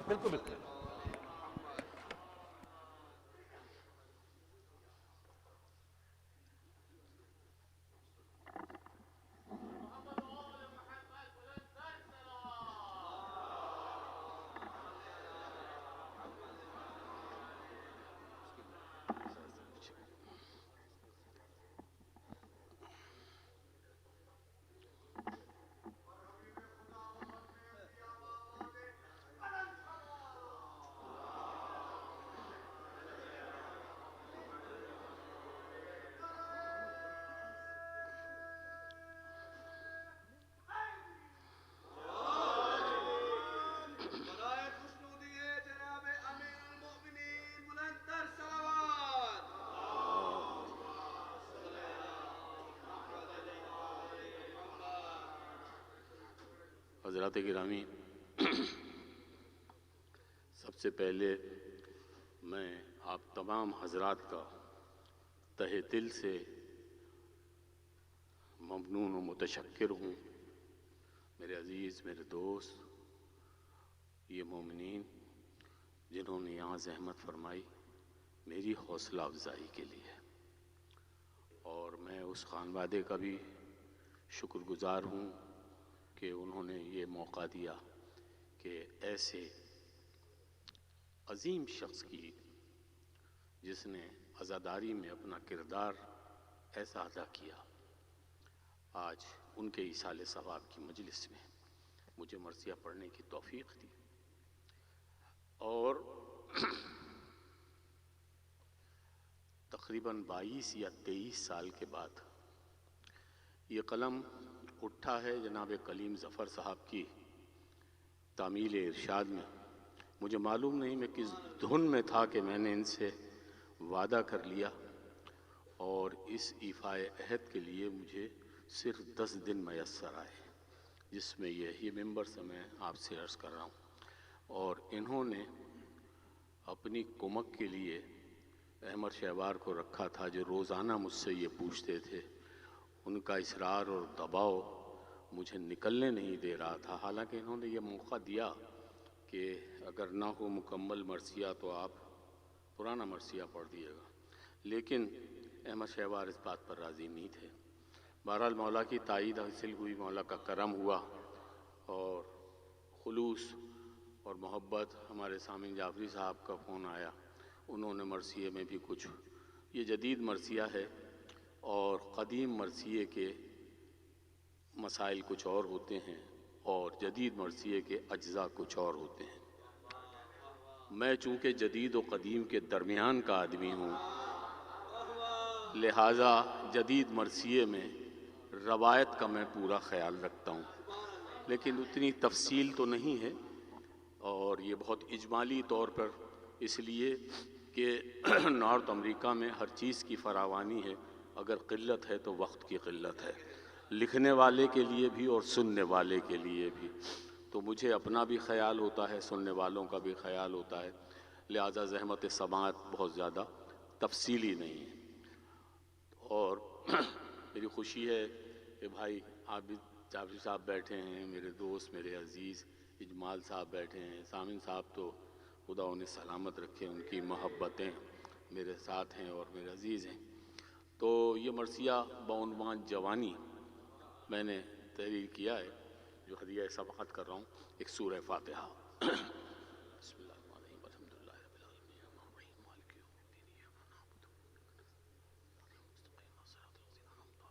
بالکل بالکل. حضرات گرامی، سب سے پہلے میں آپ تمام حضرات کا تہہ دل سے ممنون و متشکر ہوں. میرے عزیز، میرے دوست، یہ مومنین جنہوں نے یہاں زحمت فرمائی میری حوصلہ افزائی کے لیے، اور میں اس خانوادے کا بھی شکر گزار ہوں کہ انہوں نے یہ موقع دیا کہ ایسے عظیم شخص کی جس نے عزاداری میں اپنا کردار ایسا ادا کیا، آج ان کے ایصال ثواب کی مجلس میں مجھے مرثیہ پڑھنے کی توفیق دی. اور تقریباً 22 یا 23 سال کے بعد یہ قلم اٹھا ہے جناب کلیم ظفر صاحب کی تعمیل ارشاد میں. مجھے معلوم نہیں میں کس دھن میں تھا کہ میں نے ان سے وعدہ کر لیا، اور اس ایفائے عہد کے لیے مجھے صرف 10 دن میسر آئے، جس میں یہی ممبر سے میں آپ سے عرض کر رہا ہوں. اور انہوں نے اپنی کمک کے لیے احمد شہوار کو رکھا تھا، جو روزانہ مجھ سے یہ پوچھتے تھے. ان کا اصرار اور دباؤ مجھے نکلنے نہیں دے رہا تھا. حالانکہ انہوں نے یہ موقع دیا کہ اگر نہ ہو مکمل مرثیہ تو آپ پرانا مرثیہ پڑھ دیے گا، لیکن احمد شہوار اس بات پر راضی نہیں تھے. بہرحال مولا کی تائید حاصل ہوئی، مولا کا کرم ہوا، اور خلوص اور محبت. ہمارے سامعین جعفری صاحب کا فون آیا، انہوں نے مرثیے میں بھی کچھ، یہ جدید مرثیہ ہے اور قدیم مرثیے کے مسائل کچھ اور ہوتے ہیں اور جدید مرثیے کے اجزاء کچھ اور ہوتے ہیں. میں چونکہ جدید و قدیم کے درمیان کا آدمی ہوں، لہٰذا جدید مرثیے میں روایت کا میں پورا خیال رکھتا ہوں، لیکن اتنی تفصیل تو نہیں ہے، اور یہ بہت اجمالی طور پر، اس لیے کہ نارتھ امریکہ میں ہر چیز کی فراوانی ہے. اگر قلت ہے تو وقت کی قلت ہے، لکھنے والے کے لیے بھی اور سننے والے کے لیے بھی. تو مجھے اپنا بھی خیال ہوتا ہے، سننے والوں کا بھی خیال ہوتا ہے، لہذا زحمت سماعت بہت زیادہ تفصیلی نہیں ہے. اور میری خوشی ہے کہ بھائی آپ بھی، جعفری صاحب بیٹھے ہیں، میرے دوست، میرے عزیز اجمال صاحب بیٹھے ہیں. سامن صاحب تو خدا انہیں سلامت رکھے، ان کی محبتیں میرے ساتھ ہیں اور میرے عزیز ہیں. تو یہ مرثیہ بعنوان جوانی میں نے تحریر کیا ہے، جو ہدیہ سبقت کر رہا ہوں. ایک سورہ فاتحہ. بسم اللہ الرحمن الرحیم، الحمدللہ رب العالمین الرحمن الرحیم مالک یوم الدین ایاک نعبد و ایاک نستعین اهدنا الصراط الذین انعمت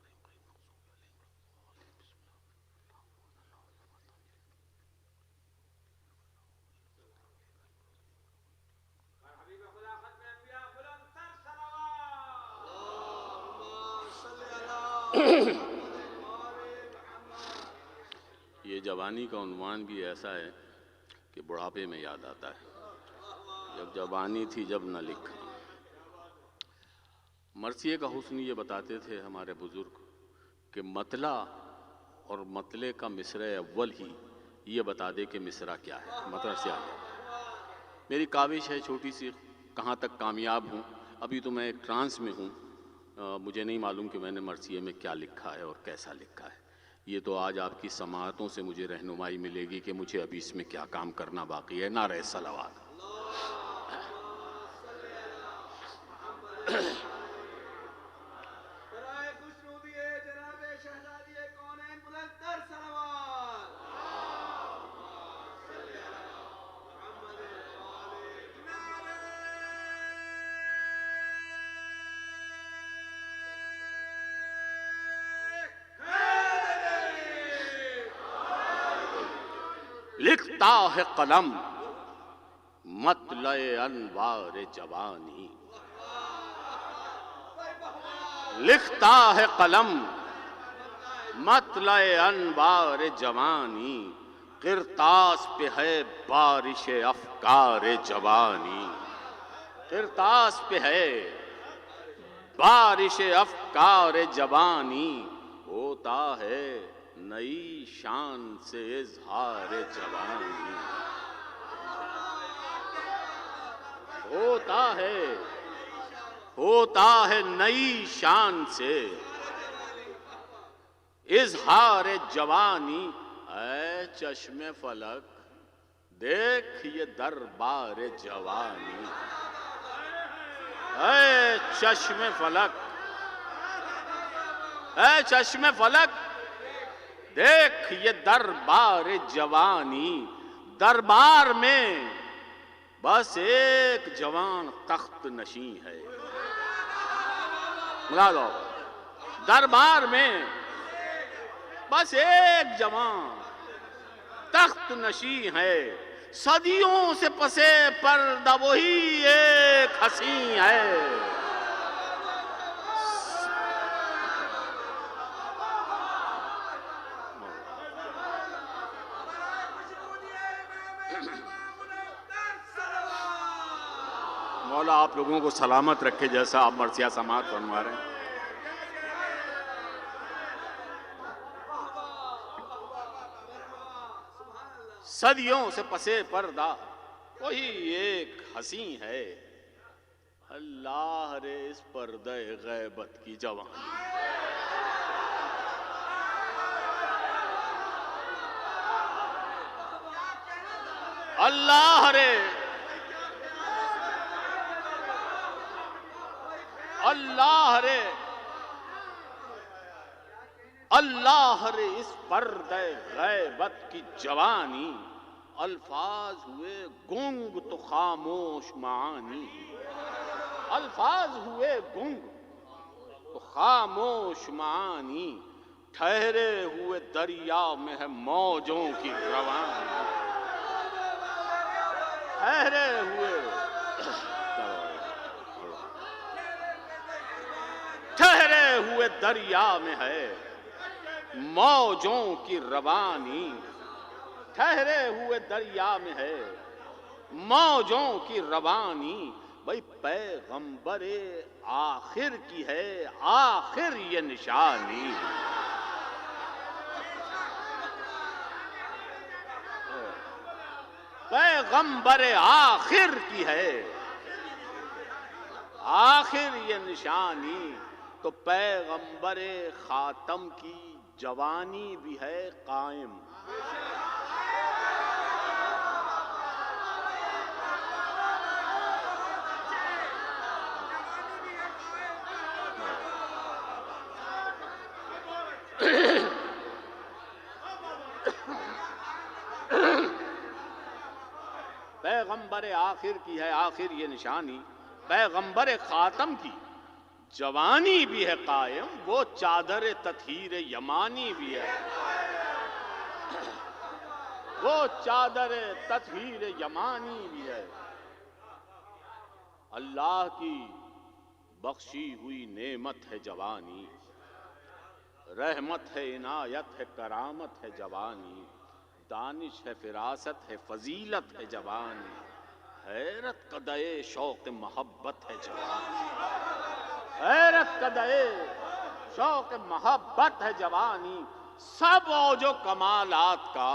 علیہم غیر المغضوب علیہم ولا الضالین. بسم اللہ یہ جوانی کا عنوان بھی ایسا ہے کہ بڑھاپے میں یاد آتا ہے، جب جوانی تھی جب نہ لکھا. مرثیے کا حسن یہ بتاتے تھے ہمارے بزرگ کہ مطلع اور مطلع کا مصرع اول ہی یہ بتا دے کہ مصرع کیا ہے، مطلع سے آگے. میری کاوش ہے چھوٹی سی، کہاں تک کامیاب ہوں. ابھی تو میں ایک ٹرانس میں ہوں، مجھے نہیں معلوم کہ میں نے مرثیے میں کیا لکھا ہے اور کیسا لکھا ہے، یہ تو آج آپ کی سماعتوں سے مجھے رہنمائی ملے گی کہ مجھے ابھی اس میں کیا کام کرنا باقی ہے. نعرہ صلوات. لکھتا ہے قلم مطلع انوار جوانی. لکھتا ہے قلم مطلع انوار جوانی. قرطاس پہ ہے بارش افکار جوانی. قرطاس پہ ہے بارش افکار جوانی. ہوتا ہے نئی شان سے اظہار جوانی. ہوتا ہے نئی شان سے اظہار جوانی. اے چشم فلک دیکھ یہ دربار جوانی. اے چشم فلک، اے چشم فلک دیکھ یہ دربار جوانی. دربار میں بس ایک جوان تخت نشین ہے. ملا دو. دربار میں بس ایک جوان تخت نشین ہے. صدیوں سے پسے پردہ وہی ایک حسین ہے. مولا آپ لوگوں کو سلامت رکھے جیسا آپ مرثیہ سماعت فرما رہے ہیں. صدیوں سے پسے پردہ وہی ایک حسین ہے. اللہ رے اس پردہ غیبت کی جوانی. اللہ رے، اللہ رے، اللہ رے اس پردہ غیبت کی جوانی. الفاظ ہوئے گنگ تو خاموش معانی. الفاظ ہوئے گنگ تو خاموش معانی. ٹھہرے ہوئے دریا میں ہے موجوں کی روانی. ٹھہرے ہوئے دریا میں ہے موجوں کی روانی. ٹھہرے ہوئے دریا میں ہے موجوں کی روانی. بھئی پیغمبر آخر کی ہے آخر یہ نشانی. پیغمبر آخر کی ہے آخر یہ نشانی. تو پیغمبر خاتم کی جوانی بھی ہے قائم. پیغمبر آخر کی ہے آخر یہ نشانی. پیغمبر خاتم کی جوانی بھی ہے قائم. وہ چادر تطہیر یمانی بھی ہے. وہ چادر تطہیر یمانی بھی ہے. اللہ کی بخشی ہوئی نعمت ہے جوانی. رحمت ہے عنایت ہے کرامت ہے جوانی. دانش ہے فراست ہے فضیلت ہے جوانی. حیرت قدئے شوق محبت ہے جوانی. حیرت قدئے شوق محبت ہے جوانی. سب اوج و کمالات کا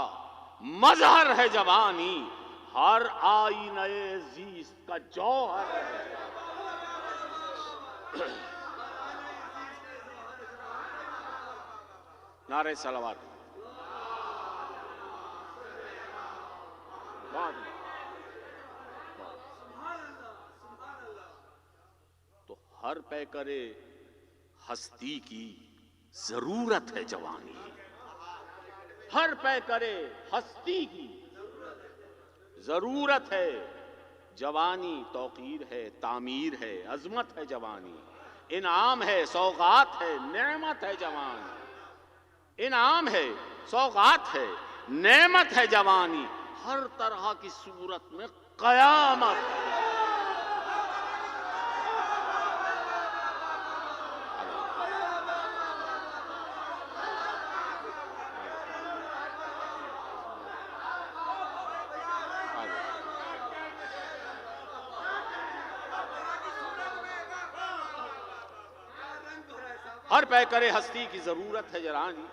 مظہر ہے جوانی. ہر آئینہ زیست کا جوہر ہے. نعرہ صلوات. تو ہر پیکرے ہستی کی ضرورت ہے جوانی. ہر پیکرے ہستی کی ضرورت ہے جوانی. توقیر ہے، تعمیر ہے، عظمت ہے جوانی. انعام ہے، سوغات ہے، نعمت ہے جوانی. انعام ہے، سوغات ہے، نعمت ہے جوانی. ہر طرح کی صورت میں قیامت ہے. ہر پیکرے ہستی کی ضرورت ہے جوانی.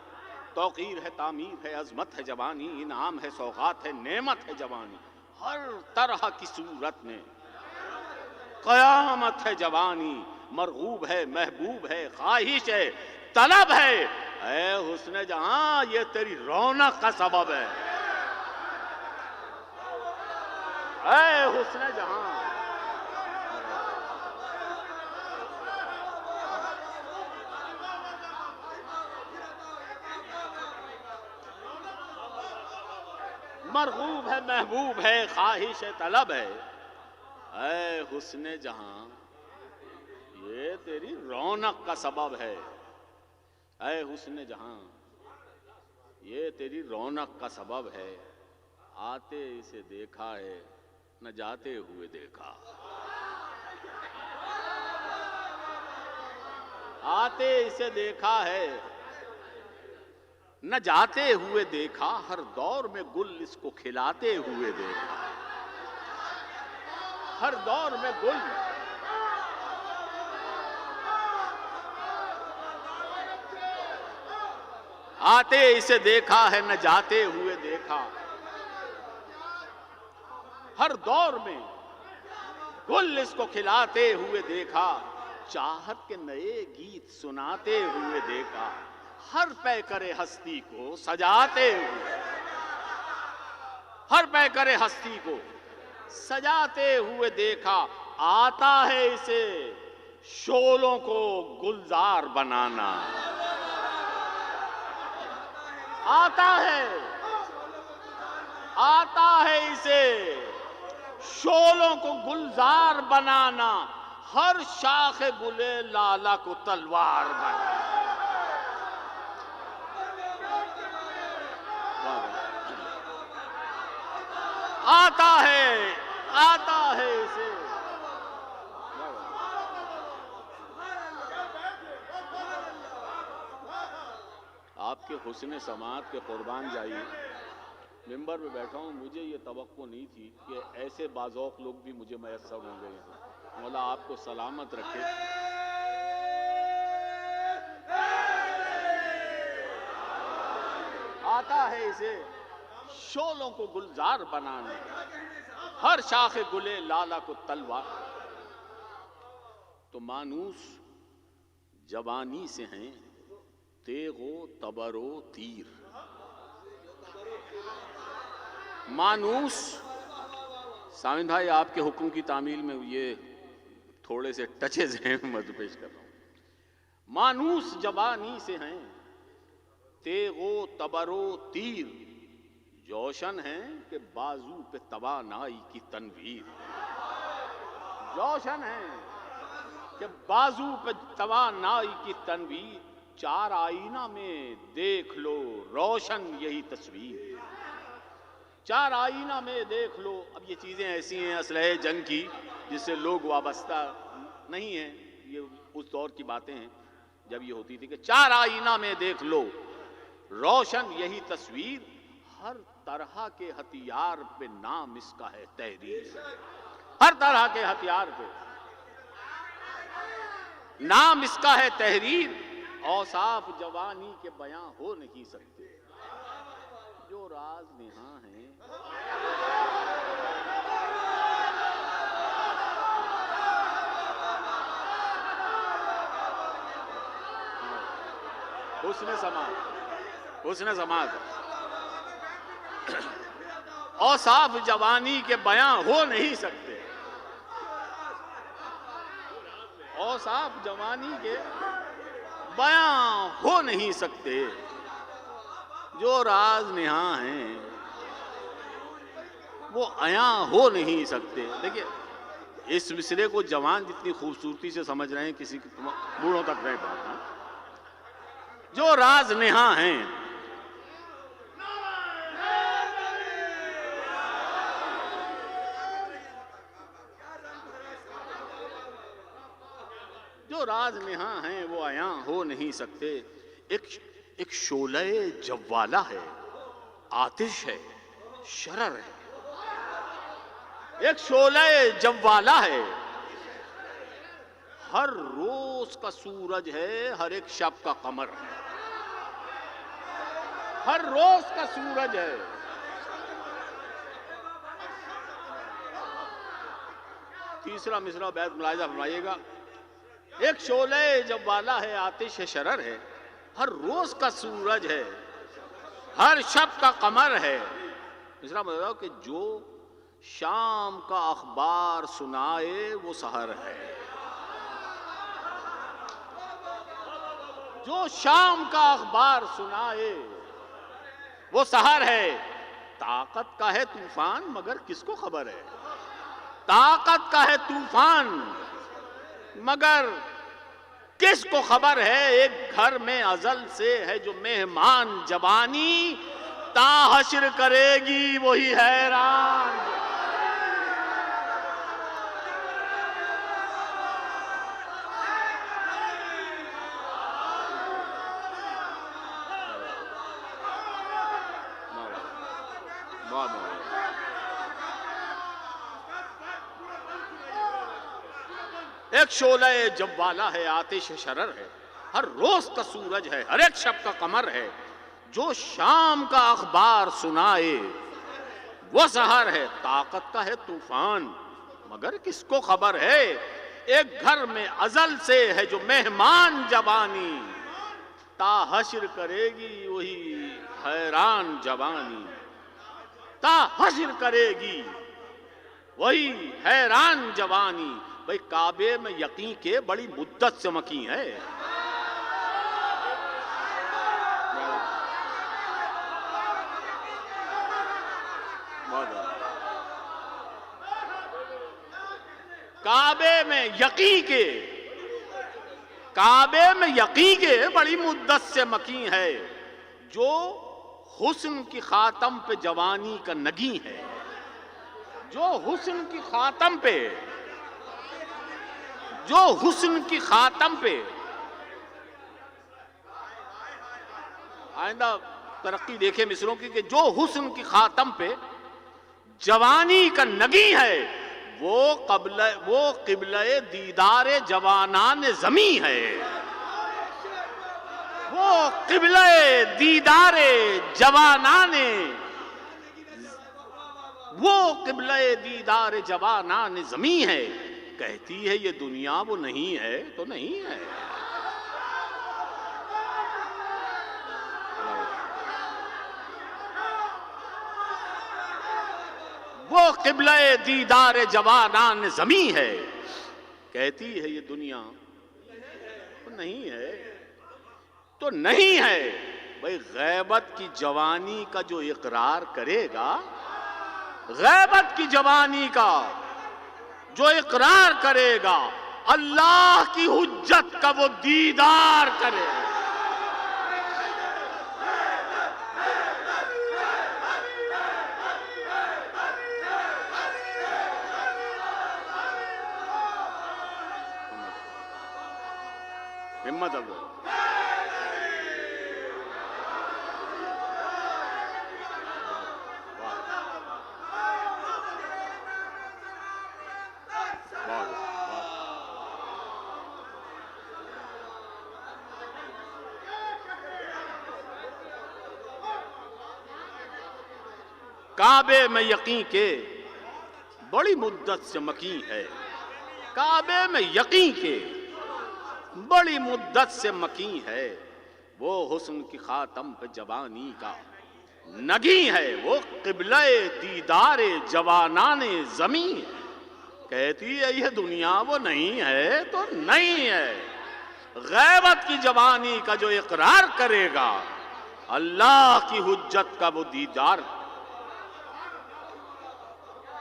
توقیر ہے، تعمیر ہے، عظمت ہے جوانی. انعام ہے، سوغات ہے، نعمت ہے جوانی. ہر طرح کی صورت میں قیامت ہے جوانی. مرغوب ہے، محبوب ہے، خواہش ہے، طلب ہے. اے حسن جہاں یہ تیری رونق کا سبب ہے. اے حسن جہاں. مرغوب ہے، محبوب ہے، خواہش ہے، طلب ہے. اے حسن جہاں یہ تیری رونق کا سبب ہے. اے حسن جہاں یہ تیری رونق کا سبب ہے. آتے اسے دیکھا ہے نہ جاتے ہوئے دیکھا. آتے اسے دیکھا ہے نہ جاتے ہوئے دیکھا. ہر دور میں گل اس کو کھلاتے ہوئے دیکھا. ہر دور میں گل آتے اسے دیکھا ہے نہ جاتے ہوئے دیکھا. ہر دور میں گل اس کو کھلاتے ہوئے دیکھا. چاہت کے نئے گیت سناتے ہوئے دیکھا. ہر پیکرے ہستی کو سجاتے ہوئے ہر پیکرے ہستی کو سجاتے ہوئے دیکھا. آتا ہے اسے شعلوں کو گلزار بنانا. آتا ہے اسے شعلوں کو گلزار بنانا. ہر شاخ گلے لالا کو تلوار بنانا. آتا ہے اسے. آپ کے حسن سماعت کے قربان جائیے. ممبر پہ بیٹھا ہوں، مجھے یہ توقع نہیں تھی کہ ایسے باذوق لوگ بھی مجھے میسر ہوں گے. مولا آپ کو سلامت رکھے. آتا ہے اسے شعلوں کو گلزار بنانے. ہر شاخ گلے لالا کو تلوار. تو مانوس جوانی سے ہیں تیغ و تبر و تیر. مانوس سامن بھائی آپ کے حکم کی تعمیل میں یہ تھوڑے سے ٹچز ہیں مد پیش کر رہا ہوں. مانوس جوانی سے ہیں تیغ و تبر و تیر. جوشن ہیں کہ بازو پہ توانائی کی تنویر. جوشن ہیں کہ بازو پہ توانائی کی تنویر. چار آئینہ میں دیکھ لو روشن یہی تصویر. چار آئینہ میں دیکھ لو. اب یہ چیزیں ایسی ہیں اسلحہ جنگ کی جس سے لوگ وابستہ نہیں ہیں. یہ اس دور کی باتیں ہیں جب یہ ہوتی تھی کہ چار آئینہ میں دیکھ لو روشن یہی تصویر. ہر طرح کے ہتھیار پہ نام اس کا ہے تحریر. ہر طرح کے ہتھیار پہ نام اس کا ہے تحریر. اوصاف جوانی کے بیاں ہو نہیں سکتے جو راز نہاں ہیں. حسن سماعت حسن سماعت اوصاف جوانی کے بیاں ہو نہیں سکتے، اوصاف جوانی کے بیاں ہو نہیں سکتے، جو راز نہاں ہیں وہ عیاں ہو نہیں سکتے۔ دیکھیے اس مصرے کو جوان جتنی خوبصورتی سے سمجھ رہے ہیں، کسی بوڑھوں تک نہیں پاتا۔ جو راز نہاں ہیں جو راز نہاں ہیں وہ عیاں ہو نہیں سکتے۔ ایک شعلہ جوالہ ہے، آتش ہے، شرر ہے۔ ایک شعلہ جوالہ ہے، ہر روز کا سورج ہے، ہر ایک شب کا قمر ہے۔ ہر روز کا سورج ہے، تیسرا مصرع بیت ملاحظہ فرمائیے گا۔ ایک شعلہ جوالہ ہے، آتش ہے، شرر ہے، ہر روز کا سورج ہے، ہر شب کا قمر ہے۔ مصرع بتاؤ کہ جو شام کا اخبار سنائے وہ سحر ہے۔ جو شام کا اخبار سنائے وہ سحر ہے۔ طاقت کا ہے طوفان مگر کس کو خبر ہے؟ طاقت کا ہے طوفان مگر کس کو خبر ہے؟ ایک گھر میں ازل سے ہے جو مہمان جوانی، تا حشر کرے گی وہی حیران۔ ایک شعلہ جوالہ ہے، آتش شرر ہے، ہر روز کا سورج ہے، ہر ایک شب کا قمر ہے۔ جو شام کا اخبار سنائے وہ سحر ہے۔ طاقت کا ہے طوفان مگر کس کو خبر ہے؟ ایک گھر میں ازل سے ہے جو مہمان جوانی، تا حشر کرے گی وہی حیران جوانی۔ تا حشر کرے گی وہی حیران جوانی۔ بھئی کعبے میں یقین کے بڑی مدت سے مکین ہے۔ کعبے میں یقین کے بڑی مدت سے مکین ہے، جو حسن کی خاتم پہ جوانی کا نگیں ہے۔ جو حسن کی خاتم پہ آئندہ ترقی دیکھے مصروں کی کہ جو حسن کی خاتم پہ جوانی کا نگیں ہے وہ قبلہ دیدار جوانان زمیں ہے۔ وہ قبلہ دیدار جوانان زمیں ہے۔ کہتی ہے یہ دنیا وہ نہیں ہے تو نہیں ہے۔ وہ قبلہ دیدار جوانان زمیں ہے۔ کہتی ہے یہ دنیا تو نہیں ہے تو نہیں ہے۔ بھئی غیبت کی جوانی کا جو اقرار کرے گا، غیبت کی جوانی کا جو اقرار کرے گا، اللہ کی حجت کا وہ دیدار کرے گا۔ ہمت اب کعبے میں یقین کے بڑی مدت سے مکین ہے۔ کعبے میں یقین کے بڑی مدت سے مکین ہے۔ وہ حسن کی خاتم پہ جوانی کا نگیں ہے، وہ قبلہ دیدار جوانان زمین. کہتی ہے یہ دنیا وہ نہیں ہے تو نہیں ہے. غیبت کی جوانی کا جو اقرار کرے گا، اللہ کی حجت کا وہ دیدار،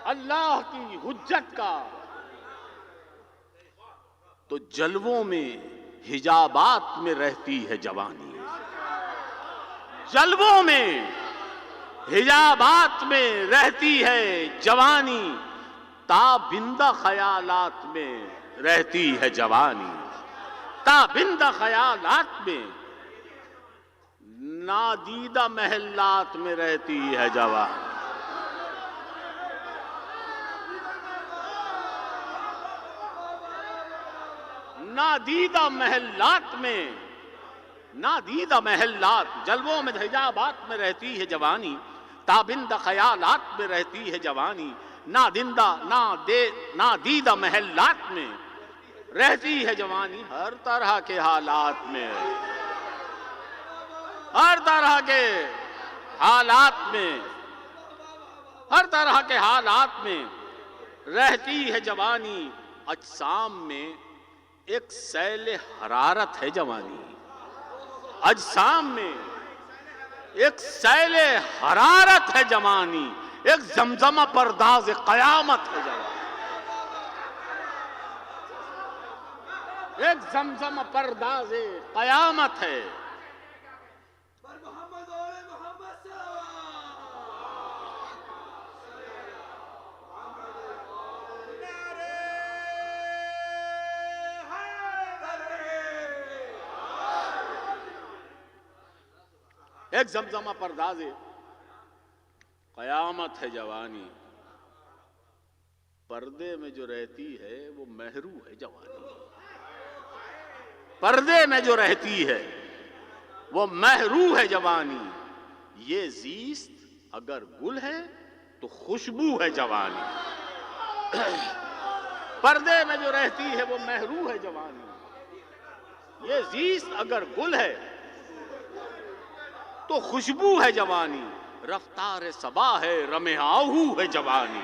اللہ کی حجت کا. تو جلووں میں حجابات میں رہتی ہے جوانی، جلووں میں حجابات میں رہتی ہے جوانی، تابندہ خیالات میں رہتی ہے جوانی، تابندہ خیالات میں، نادیدہ محلات میں رہتی ہے جوانی. نادیدہ محلات میں، نادیدہ محلات، جلووں میں حجابات میں رہتی ہے جوانی، تابندہ خیالات میں رہتی ہے جوانی، نادیدہ محلات میں رہتی ہے جوانی. ہر طرح کے حالات میں، ہر طرح کے حالات میں، ہر طرح کے حالات میں رہتی ہے جوانی. اجسام میں ایک سیل حرارت ہے جوانی، اجسام میں ایک سیل حرارت ہے جوانی، ایک زمزمہ پرداز قیامت ہے جوانی، ایک زمزمہ پرداز قیامت ہے. ایک زمزمہ پرداز قیامت ہے جوانی. پردے میں جو رہتی ہے وہ محرو ہے جوانی، پردے میں جو رہتی ہے وہ محرو ہے جوانی. یہ زیست اگر گل ہے تو خوشبو ہے جوانی، پردے میں جو رہتی ہے وہ محرو ہے جوانی. یہ زیست اگر گل ہے تو خوشبو ہے جوانی، رفتار صبا ہے رمے آہو ہے جوانی.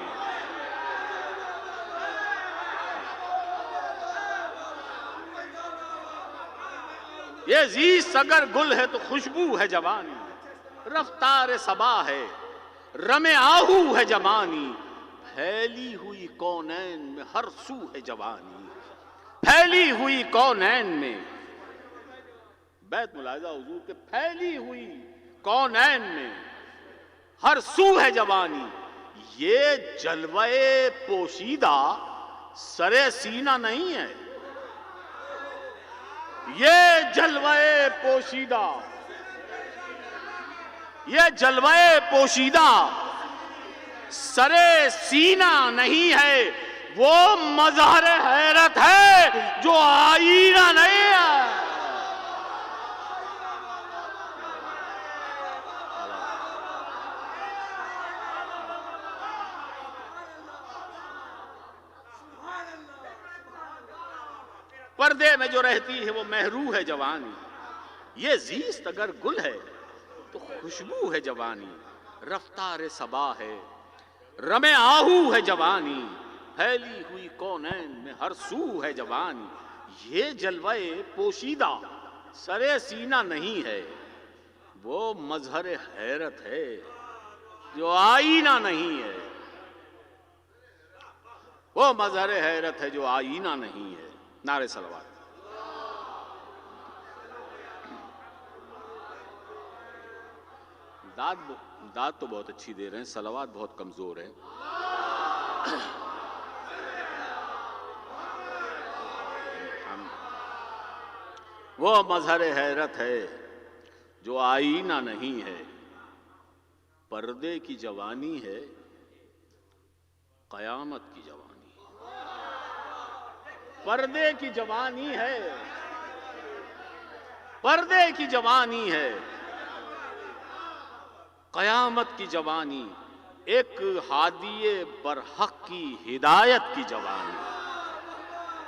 یہ زیست اگر گل ہے تو خوشبو ہے جوانی، رفتار صبا ہے رمے آہو ہے جوانی. پھیلی ہوئی کونین میں ہر سو ہے جوانی، پھیلی ہوئی کونین میں، بیت ملاحظہ حضور کے، پھیلی ہوئی کونین میں ہر سو ہے جوانی. یہ جلوہ پوشیدہ سرے سینہ نہیں ہے، یہ جلوہ پوشیدہ، یہ جلوہ پوشیدہ سرے سینہ نہیں ہے، وہ مظہر حیرت ہے جو آئینہ نہیں ہے. پردے میں جو رہتی ہے وہ محرو ہے جوانی. یہ زیست اگر گل ہے تو خوشبو ہے جوانی، رفتار صبا ہے رمے آہو ہے جوانی. پھیلی ہوئی کونین میں ہر سو ہے جوانی. یہ جلوہ پوشیدہ سرے سینہ نہیں ہے، وہ مظہر حیرت ہے جو آئینہ نہیں ہے، وہ مظہر حیرت ہے جو آئینہ نہیں ہے. نعرہ صلوات. داد تو بہت اچھی دے رہے ہیں، صلوات بہت کمزور ہے. وہ مظہر حیرت ہے جو آئینہ نہیں ہے، پردے کی جوانی ہے قیامت کی جوانی. پردے کی جوانی ہے، پردے کی جوانی ہے قیامت کی جوانی. ایک ہادی برحق کی ہدایت کی جوانی،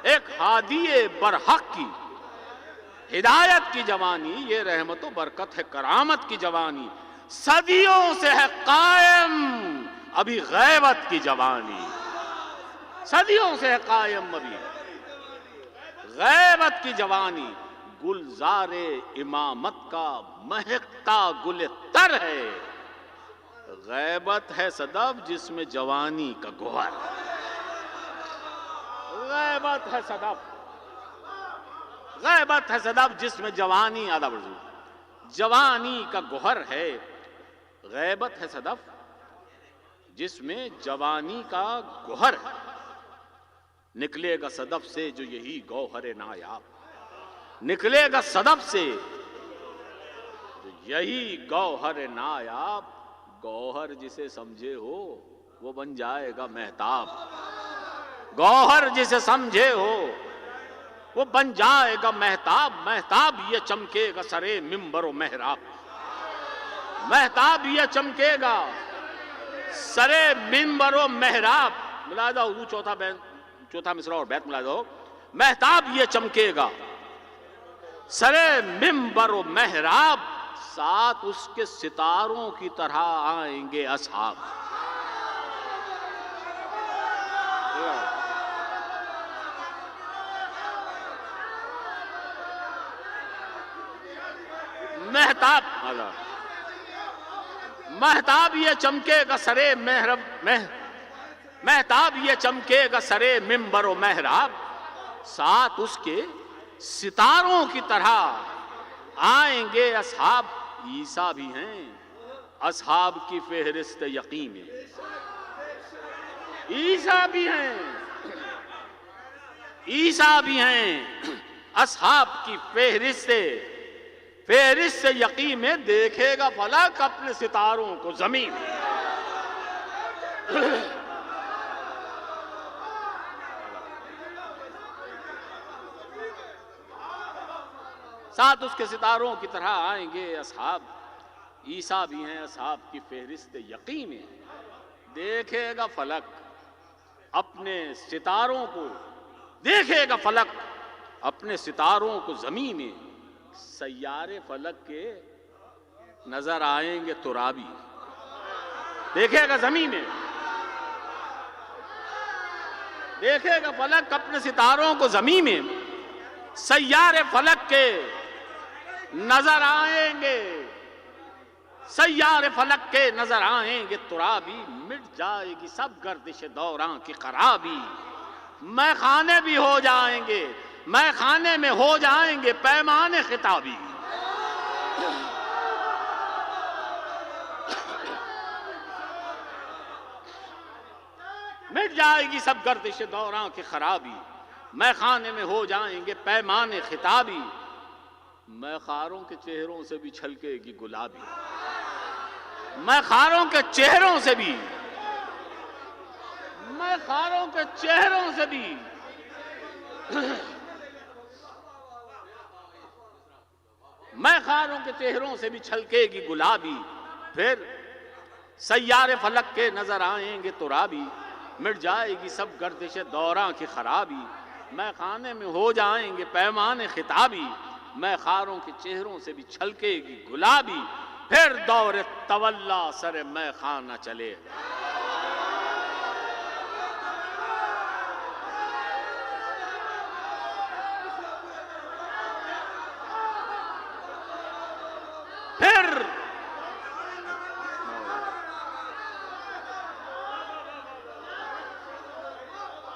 ایک ہادی برحق کی ہدایت کی جوانی، یہ رحمت و برکت ہے کرامت کی جوانی، صدیوں سے ہے قائم ابھی غیبت کی جوانی، صدیوں سے ہے قائم ابھی غیبت کی جوانی، گلزار امامت کا مہکتا گل تر ہے، غیبت ہے صدف جس میں جوانی کا گوہر، غیبت ہے صدف، غیبت ہے صدف جس میں جوانی جوانی کا گوہر ہے، غیبت ہے صدف جس میں جوانی کا گوہر ہے، نکلے گا صدف سے جو یہی گوہر نایاب، نکلے گا صدف سے جو یہی گوہر نایاب، گوہر جسے سمجھے ہو وہ بن جائے گا مہتاب، گوہر جسے سمجھے ہو وہ بن جائے گا مہتاب، مہتاب یہ چمکے گا سرے منبر و محراب، مہتاب یہ چمکے گا سرے منبر و محراب، ملاحظہ حضور چوتھا مصرع اور بیت ملاحظہ ہو، مہتاب یہ چمکے گا سرے منبر و محراب، ساتھ اس کے ستاروں کی طرح آئیں گے اصحاب، مہتاب یہ چمکے گا سرے مہتاب یہ چمکے گا سرے منبر و محراب، ساتھ اس کے ستاروں کی طرح آئیں گے اصحاب، عیسیٰ بھی ہیں اصحاب کی فہرست یقین میں، عیسیٰ بھی ہیں، عیسیٰ بھی ہیں اصحاب کی فہرست یقین میں، دیکھے گا فلک اپنے ستاروں کو زمین میں، ساتھ اس کے ستاروں کی طرح آئیں گے اصحاب، عیسیٰ بھی ہیں اصحاب کی فہرست یقین میں، دیکھے گا فلک اپنے ستاروں کو، دیکھے گا فلک اپنے ستاروں کو زمین میں، سیارے فلک کے نظر آئیں گے ترابی، دیکھے گا زمین میں، دیکھے گا فلک اپنے ستاروں کو زمین میں، سیارے فلک کے نظر آئیں گے، سیارے فلک کے نظر آئیں گے ترابی، مٹ جائے گی سب گردش دوران کی خرابی، میں خانے بھی ہو جائیں گے، میں خانے میں ہو جائیں گے پیمان خطابی، مٹ جائے گی سب گردش دوران کی خرابی، میں خانے میں ہو جائیں گے پیمان خطابی، میں خاروں کے چہروں سے بھی چھلکے گی گلابی، میں خاروں کے چہروں سے بھی، میں خاروں کے چہروں سے بھی، میں خاروں کے چہروں سے بھی چھلکے گی گلابی، پھر سیارے فلک کے نظر آئیں گے ترابی، مٹ جائے گی سب گردش دوران کی خرابی، میں خانے میں ہو جائیں گے پیمان خطابی، میں خاروں کے چہروں سے بھی چھلکے گی گلابی، پھر دور تولا سر میں خانہ چلے، پھر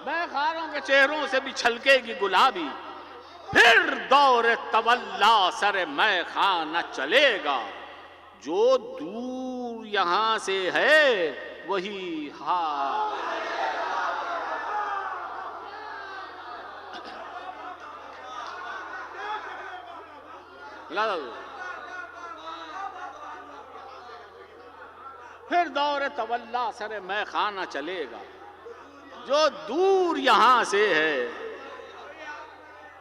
میں خاروں کے چہروں سے بھی چھلکے گی گلابی، پھر دور تولا سر میں خانہ چلے گا، جو دور یہاں سے ہے وہی ہاں، پھر دور تولا سر میں خانہ چلے گا، جو دور یہاں سے ہے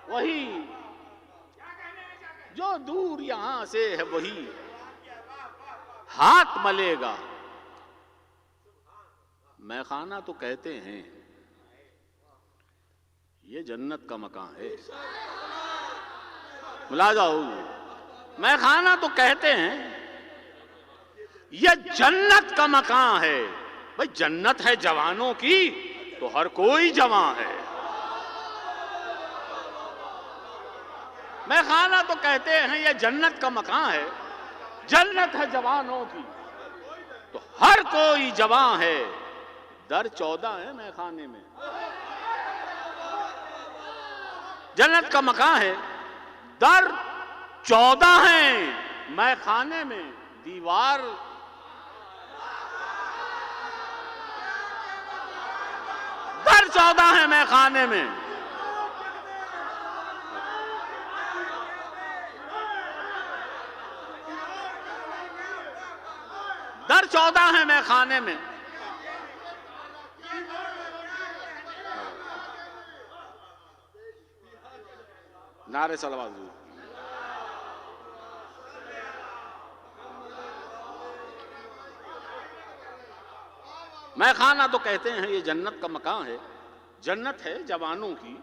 وہی، جو دور یہاں سے ہے وہی ہاتھ ملے گا، میں خانہ تو کہتے ہیں یہ جنت کا مکان ہے، ملاحظہ ہو، میں خانہ تو کہتے ہیں یہ جنت کا مکان ہے. بھئی جنت ہے جوانوں کی تو ہر کوئی جوان ہے. میں خانہ تو کہتے ہیں یہ جنت کا مکان ہے، جنت ہے جوانوں کی تو ہر کوئی جوان ہے. در 14 ہے میں خانے میں. جنت کا مکان ہے، در 14 ہیں میں خانے میں. دیوار در 14 ہیں میں خانے میں. در 14 ہیں میں خانے میں. نعرے صلوات حضور. میں خانہ تو کہتے ہیں یہ جنت کا مکان ہے، جنت ہے جوانوں کی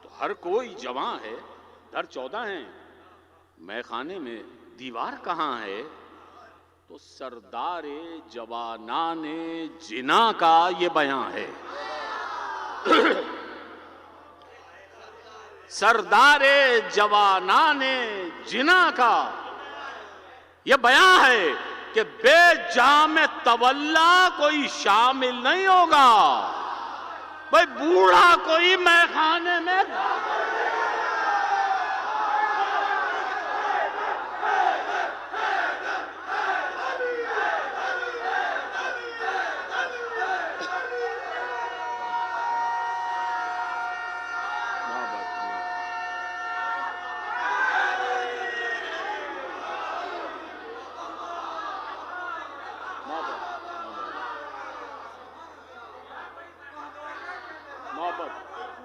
تو ہر کوئی جوان ہے. در 14 ہیں میں خانے میں. دیوار کہاں ہے؟ تو سردار جوانان جنا کا یہ بیان ہے. سردار جوانان جنا کا یہ بیان ہے کہ بے جام تولا کوئی شامل نہیں ہوگا. بھئی بوڑھا کوئی میں خانے میں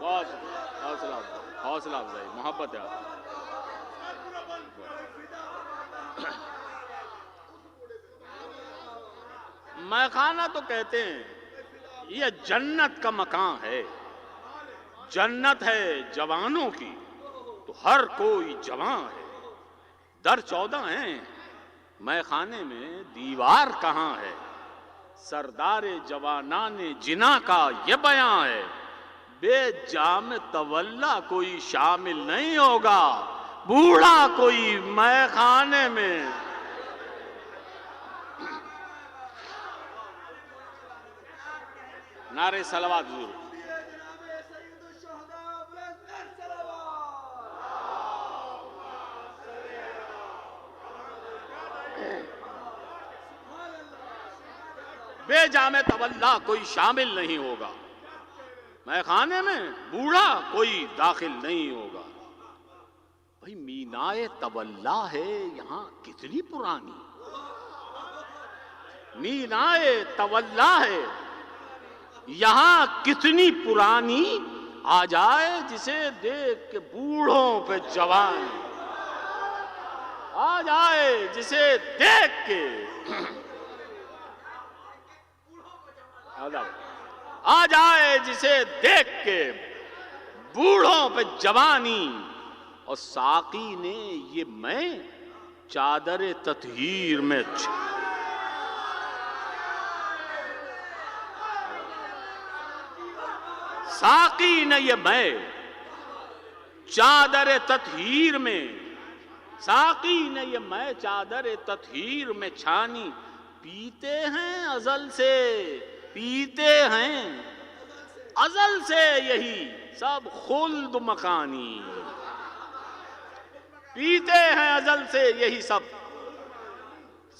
بہت حوصلہ افزائی محبت ہے. میں خانہ تو کہتے ہیں یہ جنت کا مکان ہے، جنت ہے جوانوں کی تو ہر کوئی جوان ہے. در 14 ہیں میں خانے میں. دیوار کہاں ہے؟ سردار جوانان جنا کا یہ بیان ہے بے جام تولا کوئی شامل نہیں ہوگا. بوڑھا کوئی میں خانے میں. نعرے صلوات حضور. بے جام تولا کوئی شامل نہیں ہوگا میں خانے میں. بوڑھا کوئی داخل نہیں ہوگا. بھئی مینائے تولا ہے یہاں کتنی پرانی. مینائے تولا ہے یہاں کتنی پرانی. آ جائے جسے دیکھ کے بوڑھوں پہ جوان. آ جائے جسے دیکھ کے آ جائے جسے دیکھ کے بوڑھوں پہ جوانی. اور ساقی نے یہ میں چادر تطہیر میں ساقی نے یہ میں چادر تطہیر میں ساقی نے یہ میں چادر تطہیر میں چھانی. پیتے ہیں ازل سے پیتے ہیں ازل سے یہی سب خلد مکانی. پیتے ہیں ازل سے یہی سب.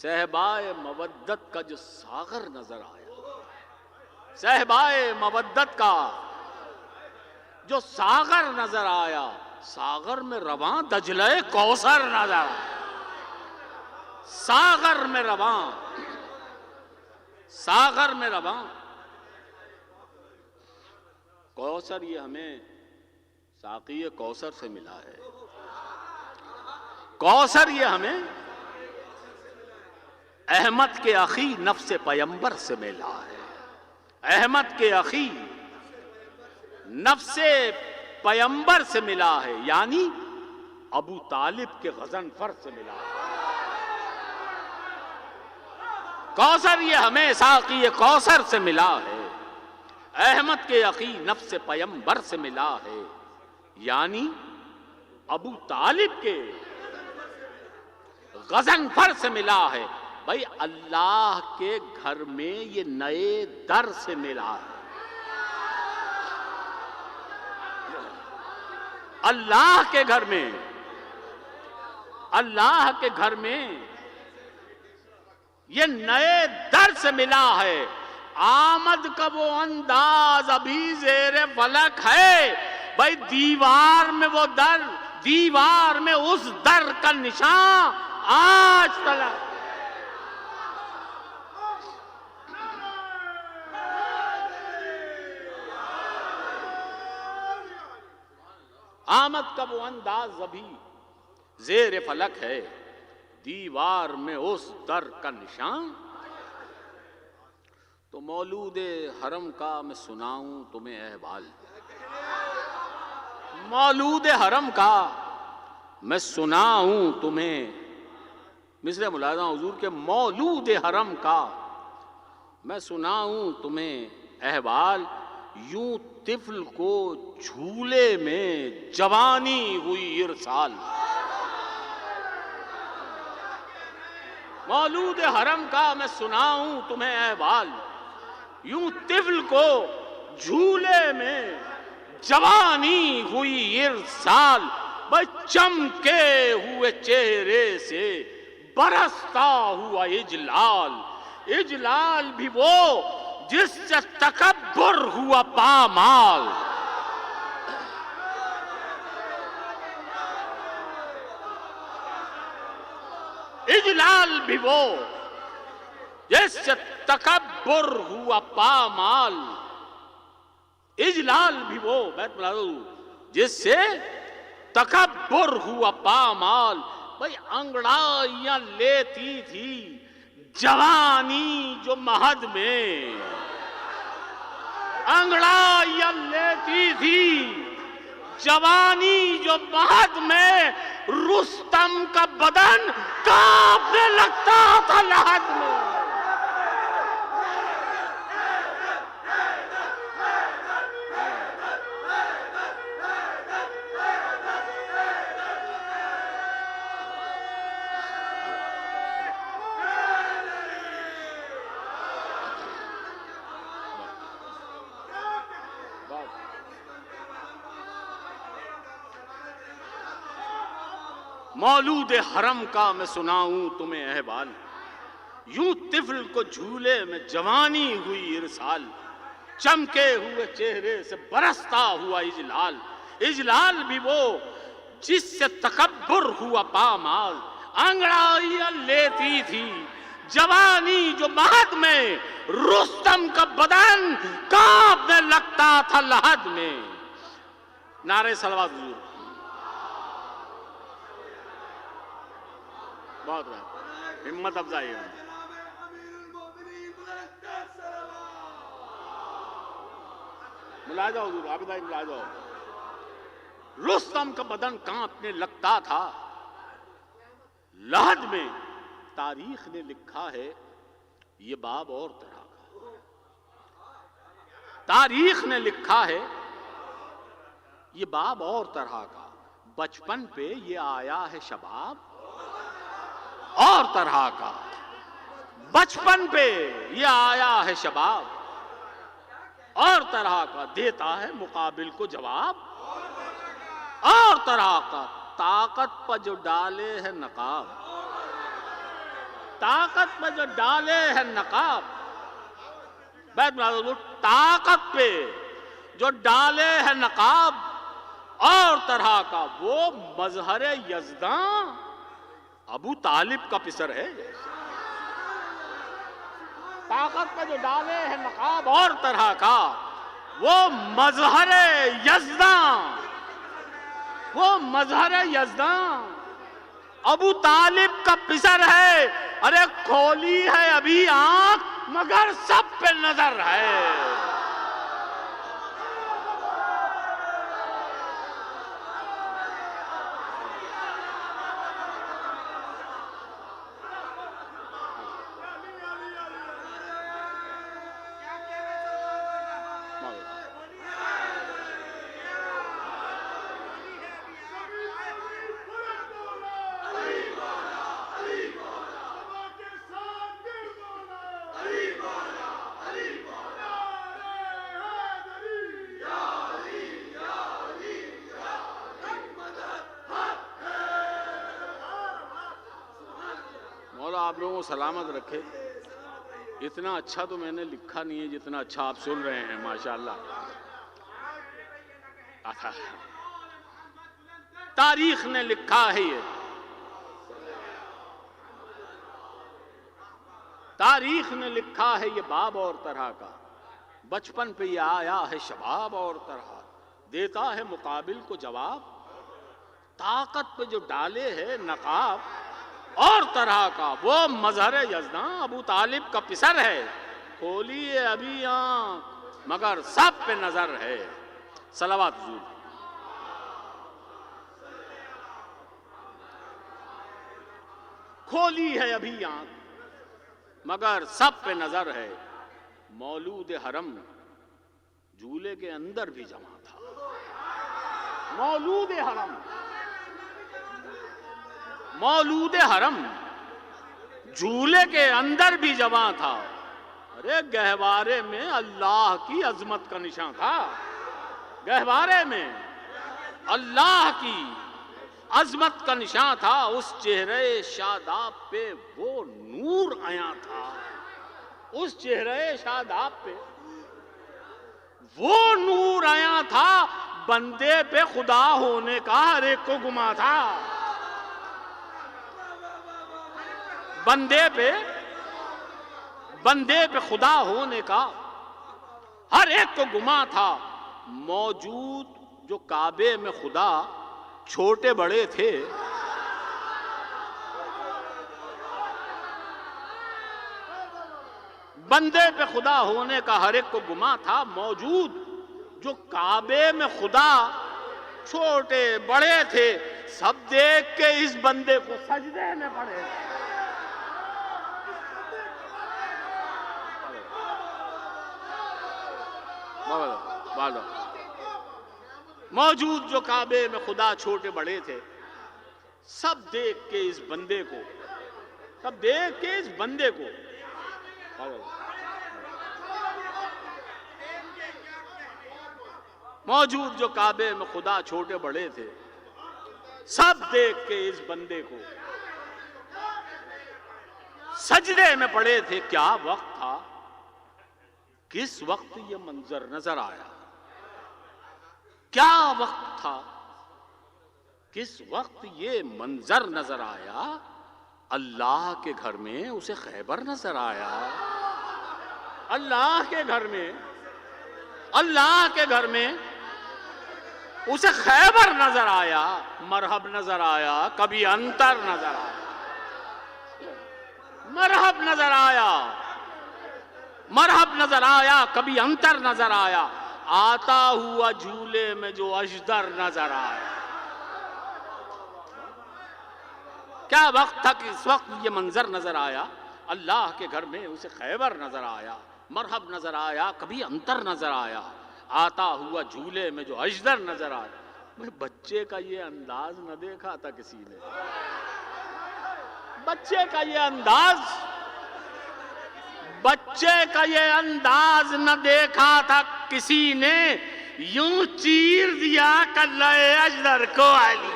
صہبائے مودت کا جو ساغر نظر آیا، صہبائے مودت کا جو ساغر نظر آیا، ساغر میں رواں دجلہ کوثر نظر آیا. ساغر میں رواں ساغر میں رواں کوثر. یہ ہمیں ساقی کوثر سے ملا ہے. کوثر یہ ہمیں احمد کے اخی نفس پیمبر سے ملا ہے. احمد کے اخی نفس پیمبر سے ملا ہے. یعنی ابو طالب کے غضنفر سے ملا ہے۔ کوثر یہ ہمیں ساقی کوثر سے ملا ہے، احمد کے عقی نفس پیمبر سے ملا ہے، یعنی ابو طالب کے غضنفر سے ملا ہے۔ بھائی اللہ کے گھر میں یہ نئے در سے ملا ہے، اللہ کے گھر میں، اللہ کے گھر میں یہ نئے در سے ملا ہے۔ آمد کا وہ انداز ابھی زیر فلک ہے، بھائی دیوار میں وہ در، دیوار میں اس در کا نشان آج تلک۔ آمد کا وہ انداز ابھی زیر فلک ہے، دیوار میں اس در کا نشان۔ تو مولود حرم کا میں سناؤں تمہیں احوال، مولود حرم کا میں سناؤں تمہیں، مثل ملاحظہ حضور کے مولود حرم کا میں سناؤں تمہیں احوال، یوں طفل کو جھولے میں جوانی ہوئی ارسال۔ مولود حرم کا میں سناؤں تمہیں احوال، یوں طفل کو جھولے میں جوانی ہوئی ارسال، بس چمکے ہوئے چہرے سے برستا ہوا اجلال، اجلال بھی وہ جس سے تکبر ہوا پامال۔ اجلال بھی وہ جس سے تکبر ہوا پامال، اجلال بھی وہ بیت ملازو جس سے تکبر ہوا پامال۔ بھائی انگڑائیاں لیتی تھی جوانی جو مہد میں، انگڑائیاں لیتی تھی جوانی جو مہد میں، رستم کا بدن کانپنے لگتا تھا لحد میں۔ مولود حرم کا میں سناؤں تمہیں احوال، یوں طفل کو جھولے میں جوانی ہوئی ارسال، چمکے ہوئے چہرے سے برستا ہوا اجلال، اجلال بھی وہ جس سے تکبر ہوا پامال۔ انگڑائیاں لیتی تھی جوانی جو مہد میں، رستم کا بدن کانپنے لگتا تھا لحد میں۔ نعرہ صلوات حضور، بہت رہا ہمت افزائی ہے۔ ملاحظہ حضور، عابدہ ملاحظہ، رستم کا بدن کانپنے لگتا تھا لحد میں۔ تاریخ نے لکھا ہے یہ باب اور طرح کا، تاریخ نے لکھا ہے یہ باب اور طرح کا، بچپن پہ یہ آیا ہے شباب اور طرح کا، بچپن پہ یہ آیا ہے شباب اور طرح کا، دیتا ہے مقابل کو جواب اور طرح کا۔ طاقت پر جو ڈالے ہے نقاب، طاقت پر جو ڈالے ہے نقاب، بیت ملازم، طاقت پہ جو ڈالے ہے نقاب اور طرح کا، وہ مظہر یزداں ابو طالب کا پسر ہے۔ طاقت پہ جو ڈالے ہے نقاب اور طرح کا، وہ مظہر یزداں، وہ مظہر یزداں ابو طالب کا پسر ہے۔ ارے کھولی ہے ابھی آنکھ مگر سب پہ نظر ہے۔ آپ لوگوں کو سلامت رکھے. اتنا اچھا تو میں نے لکھا نہیں ہے جتنا اچھا آپ سن رہے ہیں ماشاءاللہ. تاریخ نے لکھا ہے یہ, تاریخ نے لکھا ہے یہ باب اور طرح کا. بچپن پہ یہ آیا ہے شباب اور طرح, دیتا ہے مقابل کو جواب. طاقت پہ جو ڈالے ہے نقاب اور طرح کا, وہ مظہر یزداں ابو طالب کا پسر ہے. کھولی ہے ابھی آنکھ مگر سب پہ نظر ہے. صلوات حضور. کھولی ہے ابھی آنکھ مگر سب پہ نظر ہے. مولود حرم جھولے کے اندر بھی جمع تھا. مولود حرم, مولود حرم جھولے کے اندر بھی جمع تھا. ارے گہوارے میں اللہ کی عظمت کا نشان تھا. گہوارے میں اللہ کی عظمت کا نشان تھا. اس چہرے شاداب پہ وہ نور آیا تھا. اس چہرے شاداب پہ وہ نور آیا تھا. بندے پہ خدا ہونے کا ہر ایک کو گما تھا. بندے پہ خدا ہونے کا ہر ایک کو گما تھا. موجود جو کعبے میں خدا چھوٹے بڑے تھے, بندے پہ خدا ہونے کا ہر ایک کو گما تھا. موجود جو کعبے میں خدا چھوٹے بڑے تھے, سب دیکھ کے اس بندے کو سجدے میں پڑے. موجود جو کعبے میں خدا چھوٹے بڑے تھے, سب دیکھ کے اس بندے کو, سب دیکھ کے اس بندے کو. موجود جو کعبے میں خدا چھوٹے بڑے تھے, سب دیکھ کے اس بندے کو سجدے میں پڑے تھے. کیا وقت تھا, کس وقت یہ منظر نظر آیا. کیا وقت تھا, کس وقت یہ منظر نظر آیا. اللہ کے گھر میں اسے خیبر نظر آیا. اللہ کے گھر میں, اللہ کے گھر میں اسے خیبر نظر آیا. مرحب نظر آیا, کبھی انتر نظر آیا. مرحب نظر آیا, مرحب نظر آیا, کبھی انتر نظر آیا. آتا ہوا جھولے میں جو اژدر نظر آیا. کیا وقت تھا کہ اس وقت یہ منظر نظر آیا. اللہ کے گھر میں اسے خیبر نظر آیا, مرحب نظر آیا, کبھی انتر نظر آیا. آتا ہوا جھولے میں جو اژدر نظر آیا. بچے کا یہ انداز نہ دیکھا تھا کسی نے. بچے کا یہ انداز, بچے کا یہ انداز نہ دیکھا تھا کسی نے. یوں چیر دیا کلے اژدر کو علی,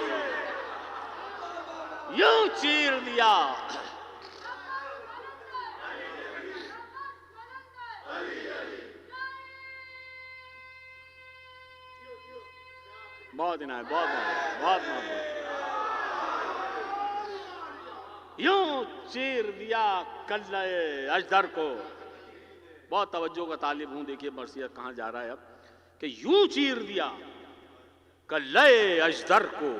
یوں چیر دیا. بہت عنایت, بہت یوں چیر دیا کلے اژدر کو. بہت توجہ کا طالب ہوں. دیکھیے مرثیہ کہاں جا رہا ہے اب, کہ یوں چیر دیا کلے اژدر کو.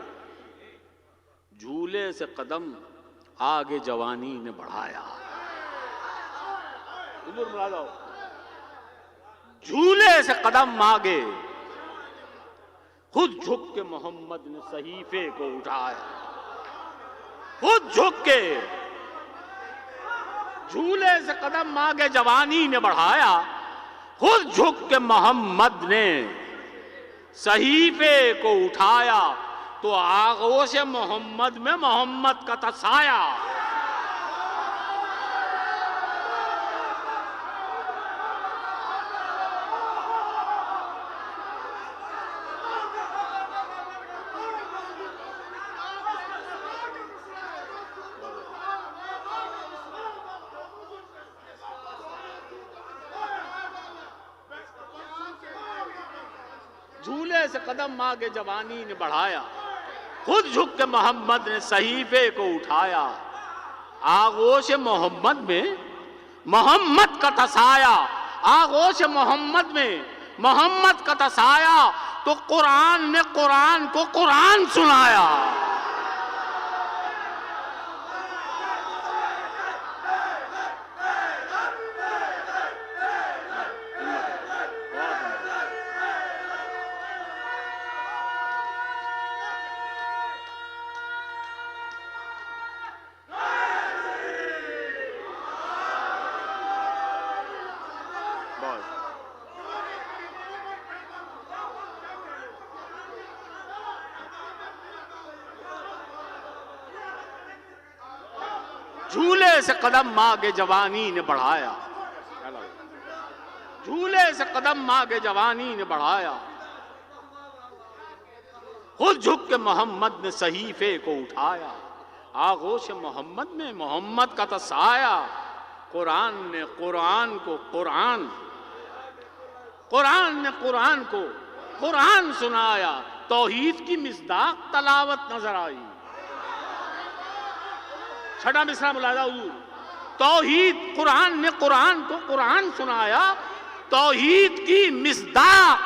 جھولے سے قدم آگے جوانی نے بڑھایا. حضور مراد آؤ. جھولے سے قدم آگے خود جھک کے محمد نے صحیفے کو اٹھایا. خود جھک کے جھولے سے قدم آگے جوانی نے بڑھایا. خود جھک کے محمد نے صحیفے کو اٹھایا. تو آغوش محمد میں محمد کا تسایا. جھولے سے قدم آگے جوانی نے بڑھایا، خود جھک کے محمد نے صحیفے کو اٹھایا، آغوش محمد میں محمد کا تسایا، آغوش محمد میں محمد کا تسایا، تو قرآن نے قرآن کو قرآن سنایا۔ جھولے سے قدم آگے جوانی نے بڑھایا، جھولے سے قدم آگے جوانی نے بڑھایا، خود جھک کے محمد نے صحیفے کو اٹھایا، آغوش محمد میں محمد کا تسایا، قرآن نے قرآن کو قرآن، قرآن نے قرآن کو قرآن سنایا، توحید کی مصداق تلاوت نظر آئی۔ چھٹا مصرع ملاحظہ حضور، توحید، قرآن نے قرآن کو قرآن سنایا، توحید کی مصداق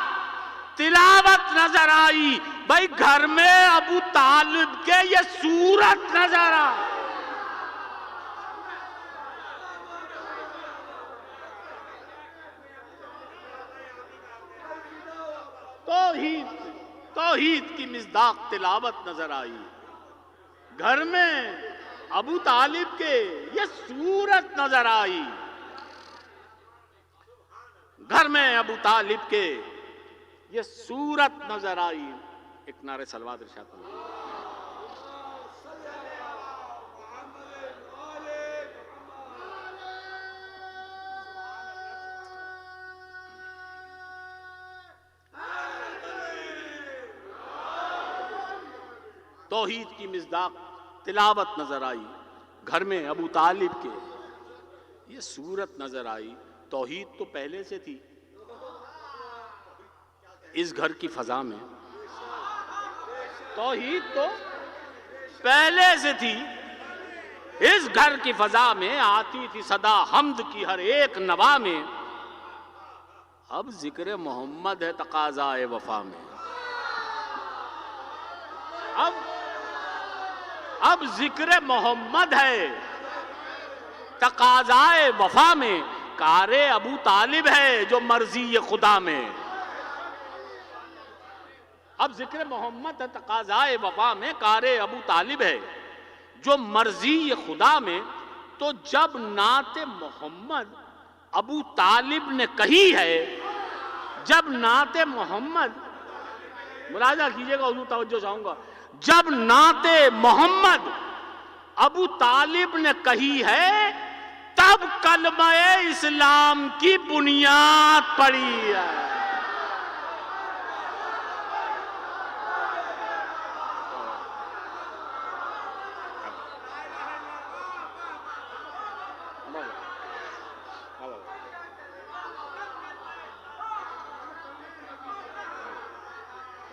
تلاوت نظر آئی۔ بھائی گھر میں ابو طالب کے یہ صورت نظر آئی۔ توحید کی مصداق تلاوت نظر آئی، گھر میں ابو طالب کے یہ صورت نظر آئی، گھر میں ابو طالب کے یہ صورت نظر آئی۔ ایک نعرہ صلوات ارشاد فرمائیں۔ توحید کی مصداق تلاوت نظر آئی، گھر میں ابو طالب کے یہ صورت نظر آئی۔ توحید تو پہلے سے تھی اس گھر کی فضا میں، توحید تو پہلے سے تھی اس گھر کی فضا میں، آتی تھی صدا حمد کی ہر ایک نوا میں، اب ذکر محمد ہے تقاضائے وفا میں، اب ذکر محمد ہے تقاضائے وفا میں، کار ابو طالب ہے جو مرضی خدا میں، اب ذکر محمد ہے تقاضائے وفا میں، کار ابو طالب ہے جو مرضی خدا میں۔ تو جب نعت محمد ابو طالب نے کہی ہے، جب نعت محمد، ملاحظہ کیجئے گا حضور، توجہ چاہوں گا، جب نعت محمد ابو طالب نے کہی ہے، تب کلمہ اسلام کی بنیاد پڑی ہے۔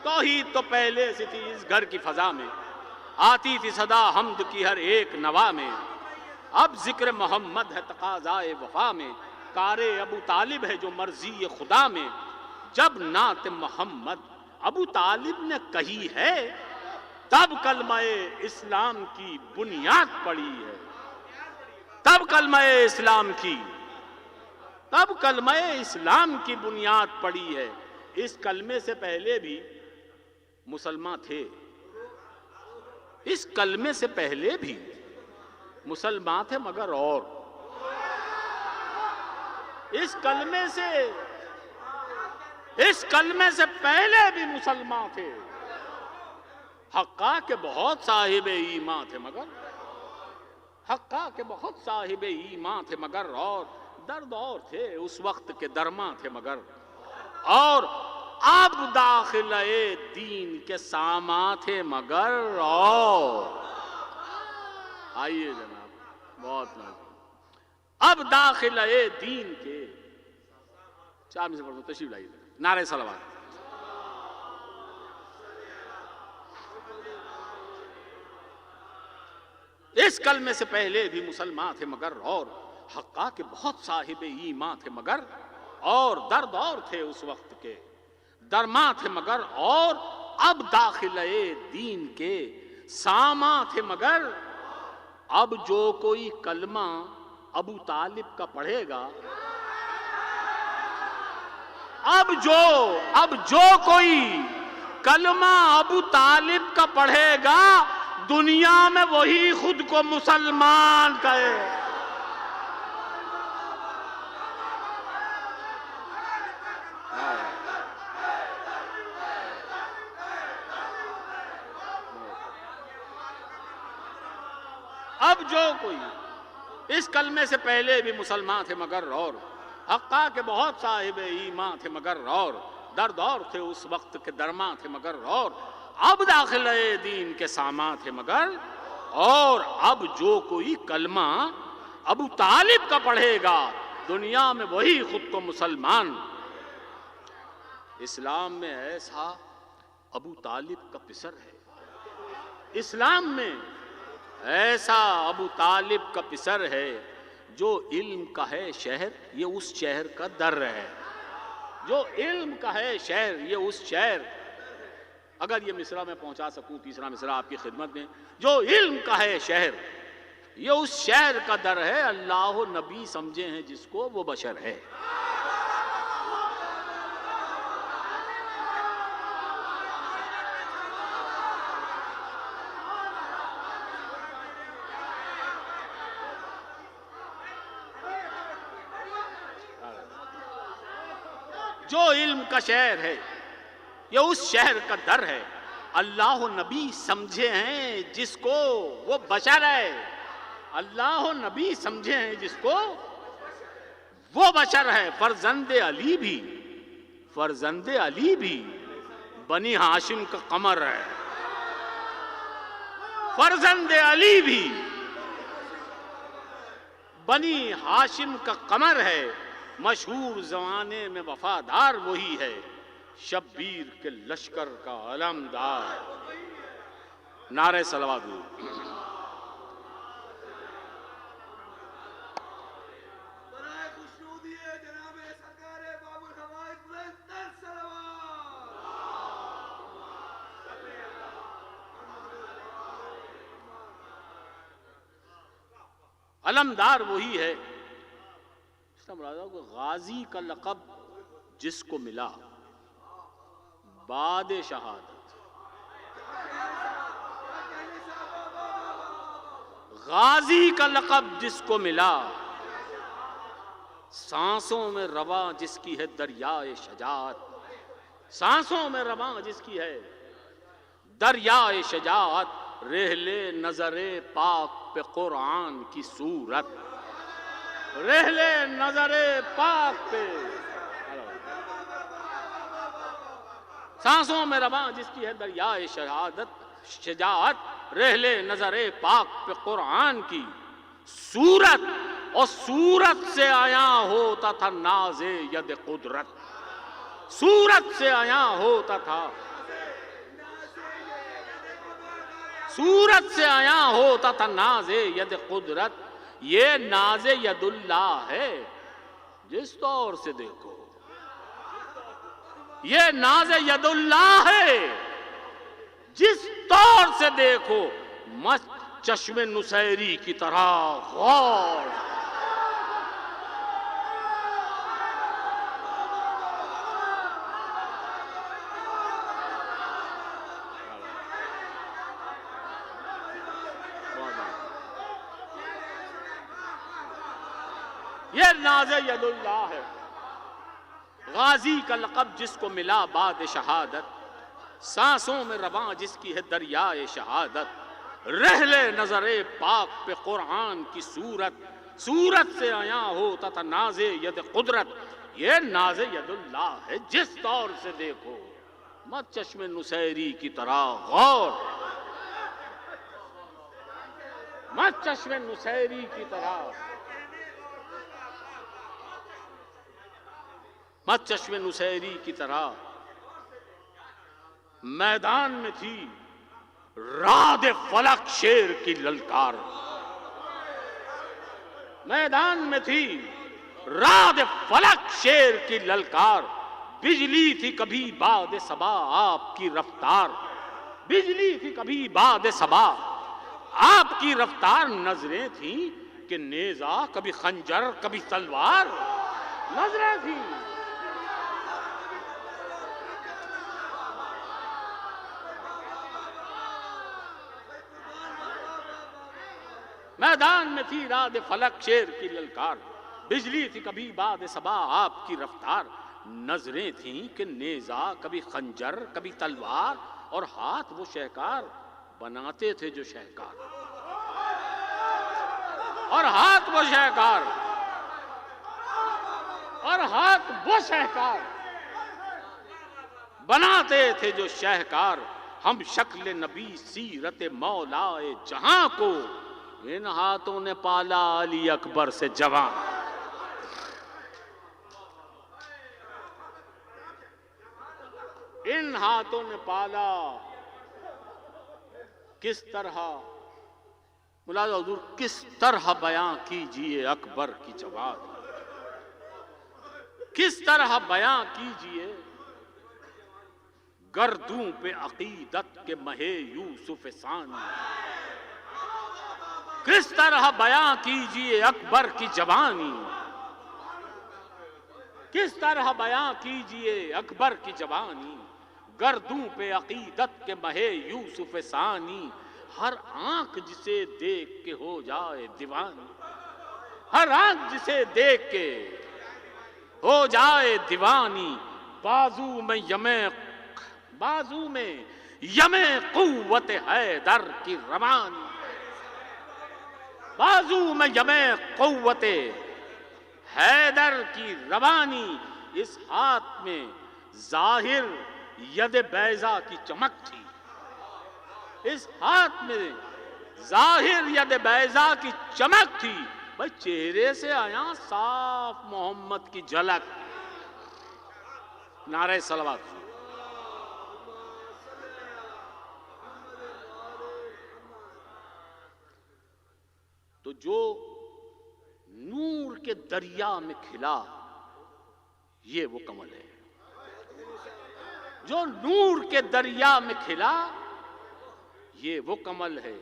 توحید تو پہلے سے تھی اس گھر کی فضا میں، آتی تھی صدا حمد کی ہر ایک نوا میں، اب ذکر محمد ہے تقاضائے وفا میں، کار ابو طالب ہے جو مرضی خدا میں۔ جب نعت محمد ابو طالب نے کہی ہے، تب کلمہ اسلام کی بنیاد پڑی ہے، تب کلمہ اسلام کی بنیاد پڑی ہے۔ اس کلمے سے پہلے بھی مسلمان تھے، اس کلمے سے پہلے بھی مسلمان تھے، مگر اور اس کلمے سے پہلے بھی مسلمان تھے، حقا کے بہت صاحب ایمان تھے، مگر اور درد اور تھے اس وقت کے درماں تھے، مگر اور اب داخلہ دین کے ساماں تھے، مگر اور آئیے جناب، بہت لازم، اب داخلہ دین کے چار میں سے پڑھتا ہوں، تشریف لائیے، نعرہ صلوات۔ اس کلمے سے پہلے بھی مسلمان تھے مگر، اور حقا کے بہت صاحب ایمان تھے مگر، اور درد اور تھے اس وقت کے درماں تھے مگر، اور اب داخلے دین کے ساماں تھے مگر، اب جو کوئی کلمہ ابو طالب کا پڑھے گا، اب جو کوئی کلمہ ابو طالب کا پڑھے گا، دنیا میں وہی خود کو مسلمان کہے۔ اب جو کوئی اس کلمے سے پہلے بھی مسلمان تھے مگر، اور حقا کے بہت صاحب ایمان تھے مگر، اور درد اور تھے اس وقت کے درماں تھے مگر، اور اب داخلے دین کے ساماں تھے مگر، اور اب جو کوئی کلمہ ابو طالب کا پڑھے گا، دنیا میں وہی خود کو مسلمان۔ اسلام میں ایسا ابو طالب کا پسر ہے، اسلام میں ایسا ابو طالب کا پسر ہے، جو علم کا ہے شہر یہ اس شہر کا در ہے، جو علم کا ہے شہر یہ اس شہر۔ اگر یہ مصرع میں پہنچا سکوں، تیسرا مصرع آپ کی خدمت میں، جو علم کا ہے شہر یہ اس شہر کا در ہے، اللہ و نبی سمجھے ہیں جس کو وہ بشر ہے۔ جو علم کا شہر ہے یہ اس شہر کا در ہے، اللہ و نبی سمجھے ہیں جس کو وہ بشر ہے، اللہ و نبی سمجھے ہیں جس کو وہ بشر ہے۔ فرزند علی بھی بنی ہاشم کا قمر ہے، فرزند علی بھی بنی ہاشم کا قمر ہے، مشہور زمانے میں وفادار وہی ہے، شبیر کے لشکر کا علمدار۔ نعرہ صلوات ہو۔ علمدار وہی ہے، اس کا مراد ہے غازی کا لقب جس کو ملا بعد شہادت، غازی کا لقب جس کو ملا، سانسوں میں رواں جس کی ہے دریائے شجاعت، سانسوں میں رواں جس کی ہے دریائے شجاعت، رحلے نظر پاک پہ قرآن کی صورت، رحلے نظر پاک پہ، سانسوں میں رواں جس کی ہے دریائے شجاعت، رحلے نظر پاک پہ قرآن کی صورت، اور صورت سے عیاں ہوتا تھا ناز ید قدرت، صورت سے عیاں ہوتا تھا، صورت سے عیاں ہوتا تھا ناز ید قدرت، یہ ناز ید اللہ ہے جس طور سے دیکھو، یہ ناز ید اللہ ہے جس طور سے دیکھو، مست چشم نصیری کی طرح غور، یہ ناز ید اللہ ہے، غازی کا لقب جس کو ملا بعد شہادت، سانسوں میں رواں جس کی ہے دریائے شہادت، رحلے نظر پاک پہ قرآن کی صورت، صورت سے عیاں ہوتا تھا ناز ید قدرت، یہ ناز ید اللہ ہے جس طور سے دیکھو، مت چشم نصیری کی طرح غور، مت چشم نصیری کی طرح، مت چشم نصیری کی طرح، میدان میں تھی رعد فلک شیر کی للکار، میدان میں تھی رعد فلک شیر کی للکار، بجلی تھی کبھی باد صبا آپ کی رفتار، بجلی تھی کبھی باد صبا آپ کی رفتار، نظریں تھیں کہ نیزہ کبھی خنجر کبھی تلوار، نظریں تھیں میدان میں تھی رعد فلک شیر کی للکار، بجلی تھی کبھی باد صبا آپ کی رفتار، نظریں تھیں کہ نیزہ کبھی خنجر کبھی تلوار، اور ہاتھ وہ شہکار بناتے تھے جو شہکار، اور ہاتھ وہ شہکار، اور ہاتھ وہ شہکار بناتے تھے جو شہکار، ہم شکل نبی سیرت مولا جہاں کو، ان ہاتھوں نے پالا علی اکبر سے جوان، ان ہاتھوں نے پالا کس طرح، ملاحظہ حضور کس طرح بیاں کیجئے اکبر کی جوان، کس طرح بیاں کیجئے گردوں پہ عقیدت کے مہے یوسف ثانی، کس طرح بیاں کیجئے اکبر کی جوانی، کس طرح بیاں کیجئے اکبر کی جوانی، گردوں پہ عقیدت کے مہے یوسف ثانی، ہر آنکھ جسے دیکھ کے ہو جائے دیوانی، ہر آنکھ جسے دیکھ کے ہو جائے دیوانی، بازو میں یم قوت حیدر کی روانی، بازو میں یم قوت حیدر کی روانی، اس ہاتھ میں ظاہر ید بیضا کی چمک تھی، اس ہاتھ میں ظاہر ید بیضا کی چمک تھی، بھئی چہرے سے آیا صاف محمد کی جھلک، نعرہ صلوات۔ تو جو نور کے دریا میں کھلا یہ وہ کمل ہے، جو نور کے دریا میں کھلا یہ وہ کمل ہے،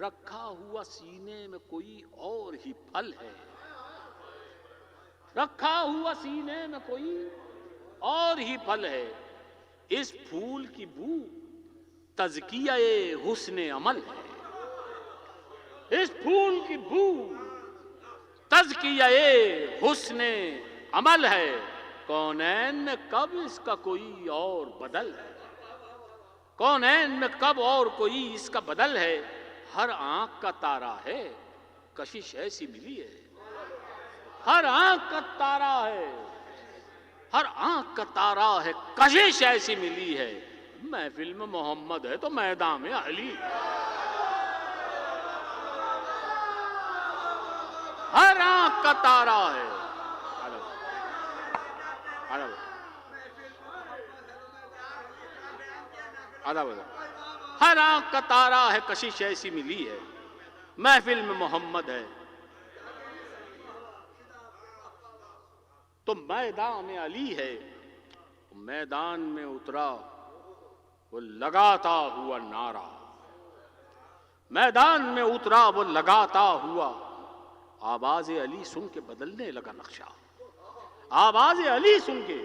رکھا ہوا سینے میں کوئی اور ہی پھل ہے، رکھا ہوا سینے میں کوئی اور ہی پھل ہے، اس پھول کی بو تزکیہ حسن عمل ہے، اس پھول کی بو تزکیہ حسن عمل ہے، کونین میں کب اس کا کوئی اور بدل ہے، کونین میں کب اور کوئی اس کا بدل ہے، ہر آنکھ کا تارا ہے کشش ایسی ملی ہے، ہر آنکھ کا تارا ہے، ہر آنکھ کا تارا ہے کشش ایسی ملی ہے، محفل میں محمد ہے تو میدان میں علی، ہر آنکھ کا تارا ہے، ہر آنکھ کا تارا ہے کشش ایسی ملی ہے، محفل میں محمد ہے تو میدان علی ہے، میدان میں اترا وہ لگاتا ہوا نعرہ، میدان میں اترا وہ لگاتا ہوا، آواز علی سن کے بدلنے لگا نقشہ، آواز علی سن کے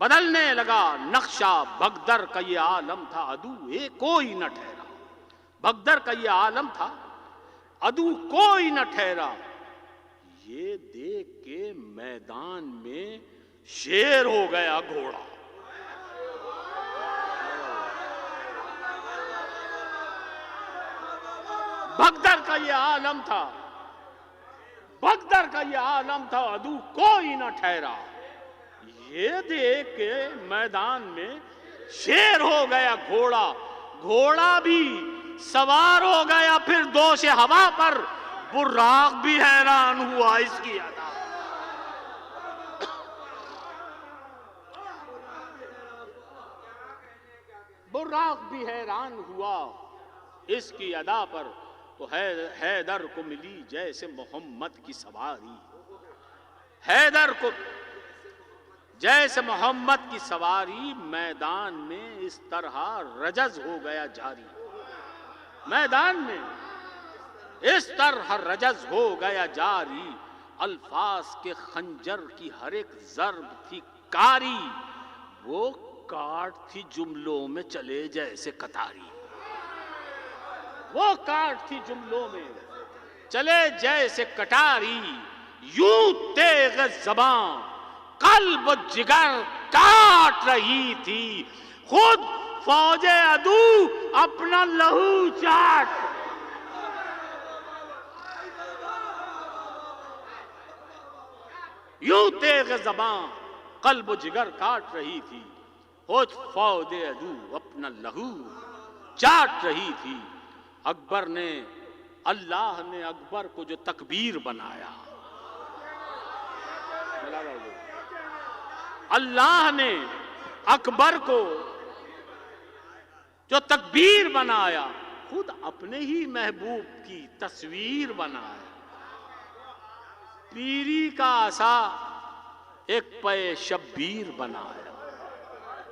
بدلنے لگا نقشہ، بغدر کا یہ عالم تھا عدو کوئی نہ ٹھہرا، بغدر کا یہ عالم تھا عدو کوئی نہ ٹھہرا، یہ دیکھ کے میدان میں شیر ہو گیا گھوڑا، بغدر کا یہ عالم تھا، بغدر کا یہ عالم تھا عدو کوئی نہ ٹھہرا، یہ دیکھ کے میدان میں شیر ہو گیا گھوڑا، گھوڑا بھی سوار ہو گیا پھر دوش ہوا پر، براق بھی حیران ہوا اس کی ادا، براق بھی حیران ہوا اس کی ادا پر، تو حیدر کو ملی جیسے محمد کی سواری، حیدر کو جیسے محمد کی سواری، میدان میں اس طرح رجز ہو گیا جاری، میدان میں اس طرح رجز ہو گیا جاری، الفاظ کے خنجر کی ہر ایک ضرب تھی کاری، وہ کاٹ تھی جملوں میں چلے جیسے کتاری، وہ کاٹ تھی جملوں میں چلے جیسے کٹاری، یوں تیغ زبان قلب و جگر کاٹ رہی تھی، خود فوج عدو اپنا لہو چاٹ، یوں تیغ زبان قلب و جگر کاٹ رہی تھی، خود فوج عدو اپنا لہو چاٹ رہی تھی۔ اکبر نے، اللہ نے اکبر کو جو تکبیر بنایا، اللہ نے اکبر کو جو تکبیر بنایا، خود اپنے ہی محبوب کی تصویر بنایا، پیری کا عصا ایک پے شبیر بنایا،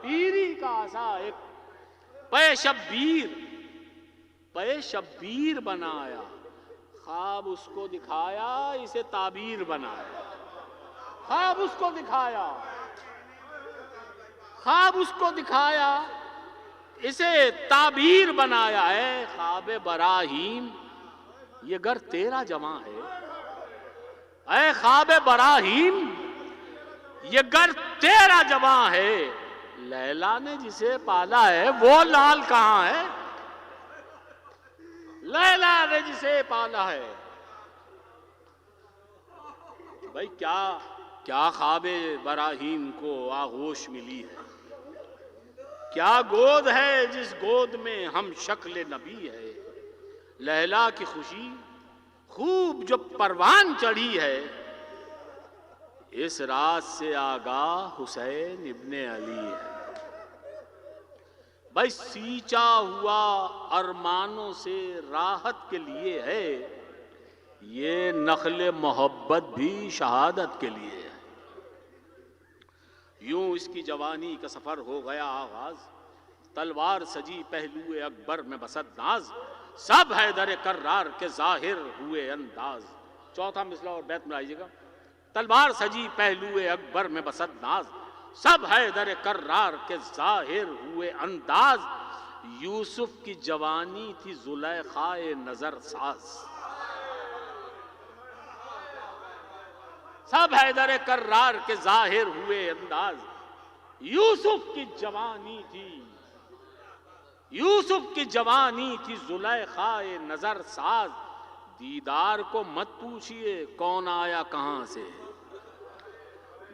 پیری کا عصا ایک پے شبیر بنایا، خواب اس کو دکھایا اسے تعبیر بنایا، خواب اس کو دکھایا، خواب اس کو دکھایا اسے تعبیر بنایا، ہے خواب براہیم یہ گر تیرا جواں ہے، اے خواب براہیم یہ گر تیرا جواں ہے، لیلا نے جسے پالا ہے وہ لال کہاں ہے، لیلا نے جسے پالا ہے۔ بھائی کیا خواب براہیم کو آغوش ملی ہے، کیا گود ہے جس گود میں ہم شکل نبی ہے، لیلا کی خوشی خوب جو پروان چڑھی ہے، اس رات سے آگاہ حسین ابن علی ہے۔ بھائی سینچا ہوا ارمانوں سے راحت کے لیے ہے، یہ نخل محبت بھی شہادت کے لیے ہے۔ یوں اس کی جوانی کا سفر ہو گیا آغاز، تلوار سجی پہلو اکبر میں بسد ناز، سب حیدر کرار کے ظاہر ہوئے انداز۔ چوتھا مثلا اور بیت میں آئیے گا، تلوار سجی پہلو اکبر میں بسد ناز، سب حیدر کرار کے ظاہر ہوئے انداز، یوسف کی جوانی تھی زلیخا نظر ساز، سب حیدر کرار کے ظاہر ہوئے انداز، یوسف کی جوانی تھی، یوسف کی جوانی تھی زلیخا نظر ساز، دیدار کو مت پوچھئے کون آیا کہاں سے،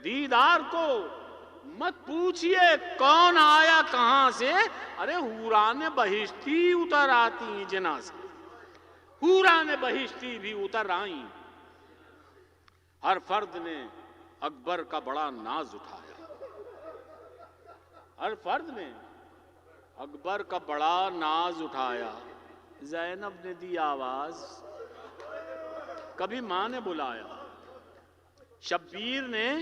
دیدار کو مت پوچھئے کون آیا کہاں سے، ارے حوران بہشتی اتر آتی جنا سے، حوران بہشتی بھی اتر آئیں، ہر فرد نے اکبر کا بڑا ناز اٹھایا، ہر فرد نے اکبر کا بڑا ناز اٹھایا، زینب نے دی آواز، کبھی ماں نے بلایا، شبیر نے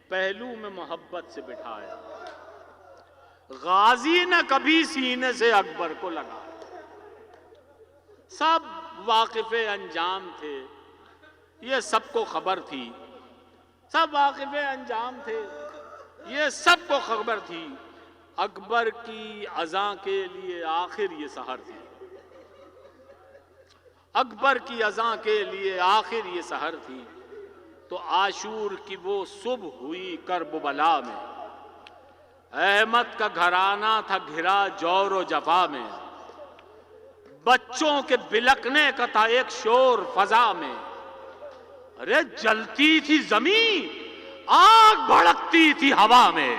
پہلو میں محبت سے بٹھایا، غازی نے کبھی سینے سے اکبر کو لگایا، سب واقف انجام تھے، یہ سب کو خبر تھی، سب واقف انجام تھے، یہ سب کو خبر تھی، اکبر کی اذاں کے لیے آخر یہ سحر تھی، اکبر کی اذاں کے لیے آخر یہ سحر تھی، تو عاشور کی وہ صبح ہوئی کربلا میں، احمد کا گھرانہ تھا گھرا جور و جفا میں، بچوں کے بلکنے کا تھا ایک شور فضا میں، ارے جلتی تھی زمین آگ بھڑکتی تھی ہوا میں،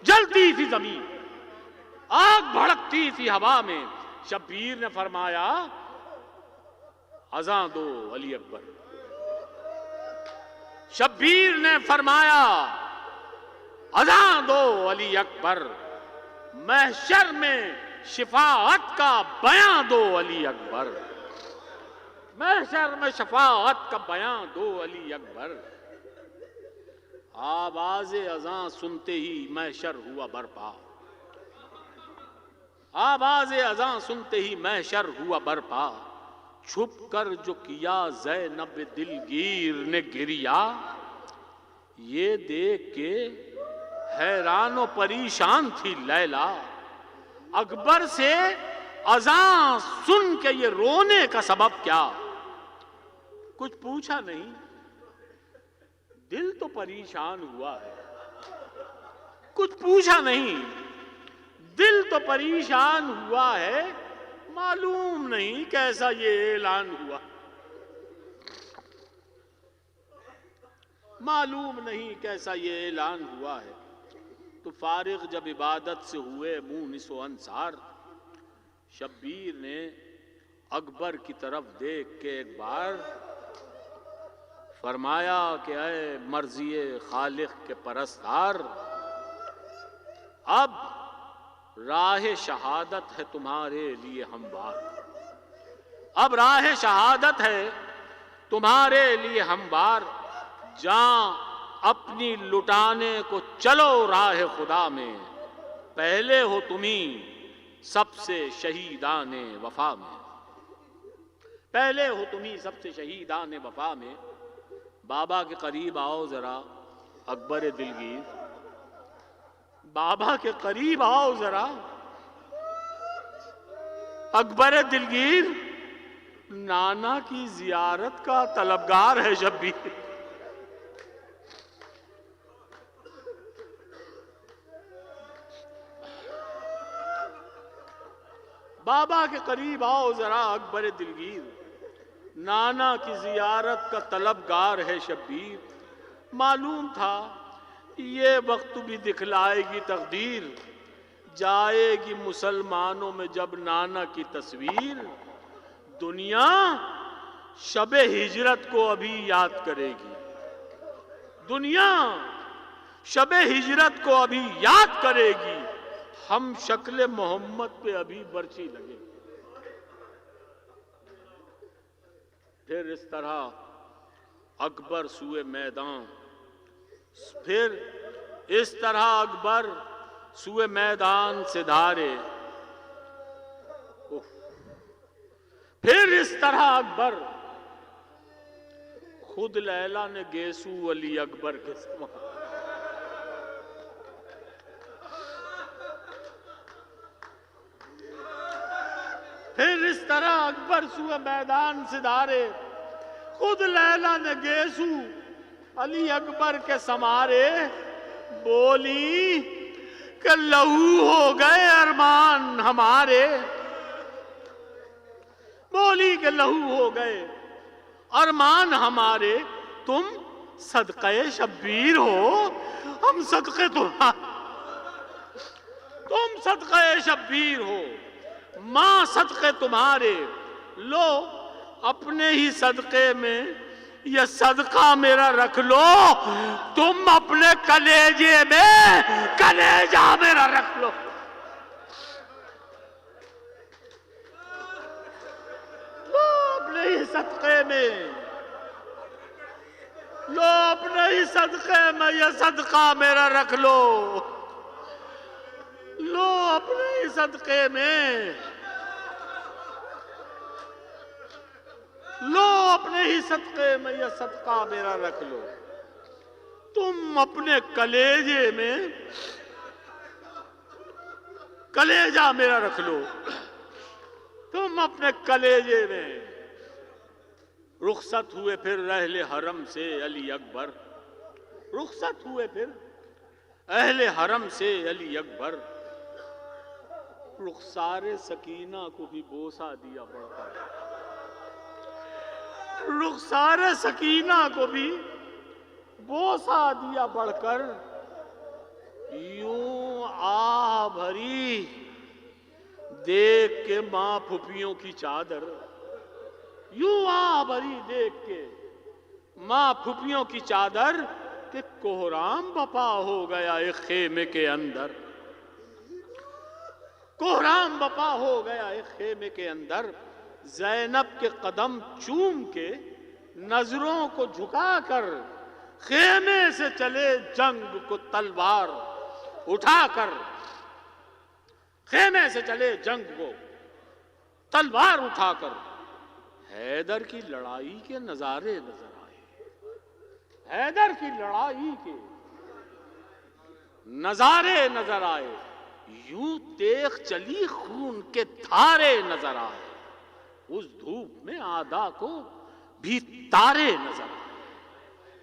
جلتی تھی زمین آگ بھڑکتی تھی ہوا میں، شبیر نے فرمایا اذان دو علی اکبر، شبیر نے فرمایا اذان دو علی اکبر، محشر میں شفاعت کا بیان دو علی اکبر، محشر میں شفاعت کا بیاں دو علی اکبر، آواز اذاں سنتے ہی محشر ہوا برپا، آواز اذاں سنتے ہی محشر ہوا برپا، چھپ کر جو کیا زینب دلگیر نے گریا، یہ دیکھ کے حیران و پریشان تھی لیلا، اکبر سے اذاں سن کے یہ رونے کا سبب کیا؟ کچھ پوچھا نہیں، دل تو پریشان ہوا ہے، کچھ پوچھا نہیں، دل تو پریشان ہوا ہے، معلوم نہیں کیسا یہ اعلان ہوا، معلوم نہیں کیسا یہ اعلان ہوا ہے۔ تو فارغ جب عبادت سے ہوئے مونس و انصار، شبیر نے اکبر کی طرف دیکھ کے ایک بار فرمایا کہ اے مرضی خالق کے پرستار، اب راہ شہادت ہے تمہارے لیے ہموار، اب راہ شہادت ہے تمہارے لیے ہموار، جاں اپنی لٹانے کو چلو راہ خدا میں، پہلے ہو تمہیں سب سے شہیدان وفا میں، پہلے ہو تمہیں سب سے شہیدان وفا میں۔ بابا کے قریب آؤ ذرا اکبر دلگیر، بابا کے قریب آؤ ذرا اکبر دلگیر، نانا کی زیارت کا طلبگار ہے شبیر، بابا کے قریب آؤ ذرا اکبر دلگیر، نانا کی زیارت کا طلبگار ہے شبیر، معلوم تھا یہ وقت بھی دکھلائے گی تقدیر، جائے گی مسلمانوں میں جب نانا کی تصویر، دنیا شب ہجرت کو ابھی یاد کرے گی، دنیا شب ہجرت کو ابھی یاد کرے گی، ہم شکل محمد پہ ابھی برچی لگے گی۔ پھر اس طرح اکبر سوئے میدان، پھر اس طرح اکبر سوئے میدان سے دھارے، پھر اس طرح اکبر، خود لیلا نے گیسو علی اکبر کے سوا، پھر اس طرح اکبر سوئے میدان سے دھارے، خود لیلا نے گیسو علی اکبر کے سمارے، بولی کہ لہو ہو گئے ارمان ہمارے، بولی کہ لہو ہو گئے ارمان ہمارے، تم صدقہ شبیر ہو، ہم صدقے تم صدقہ شبیر ہو، ماں صدقے تمہارے، لو اپنے ہی صدقے میں یہ صدقہ میرا رکھ لو، تم اپنے کلیجے میں کلیجہ میرا رکھ لو، لو اپنے ہی صدقے میں، لو اپنے ہی صدقے میں یہ صدقہ میرا رکھ لو، لو اپنے ہی صدقے میں، لو اپنے ہی صدقے میں یہ صدقہ میرا رکھ لو، تم اپنے کلیجے میں کلیجہ میرا رکھ لو، تم اپنے کلیجے میں۔ رخصت ہوئے پھر اہل حرم سے علی اکبر، رخصت ہوئے پھر اہل حرم سے علی اکبر، رخسار سکینہ کو بھی بوسہ دیا پڑتا ہے، رخسار سکینہ کو بھی بوسہ دیا بڑھ کر، یوں آہ بھری دیکھ کے ماں پھپھیوں کی چادر، یوں آہ بھری دیکھ کے ماں پھپھیوں کی چادر، کہ کوہرام بپا ہو گیا ایک خیمے کے اندر، کوہرام بپا ہو گیا ایک خیمے کے اندر، زینب کے قدم چوم کے نظروں کو جھکا کر خیمے سے چلے جنگ کو تلوار اٹھا کر، خیمے سے چلے جنگ کو تلوار اٹھا کر، حیدر کی لڑائی کے نظارے نظر آئے، حیدر کی لڑائی کے نظارے نظر آئے، یوں تیغ چلی خون کے دھارے نظر آئے، اس دھوپ میں آدھا کو بھی تارے نظر آئے،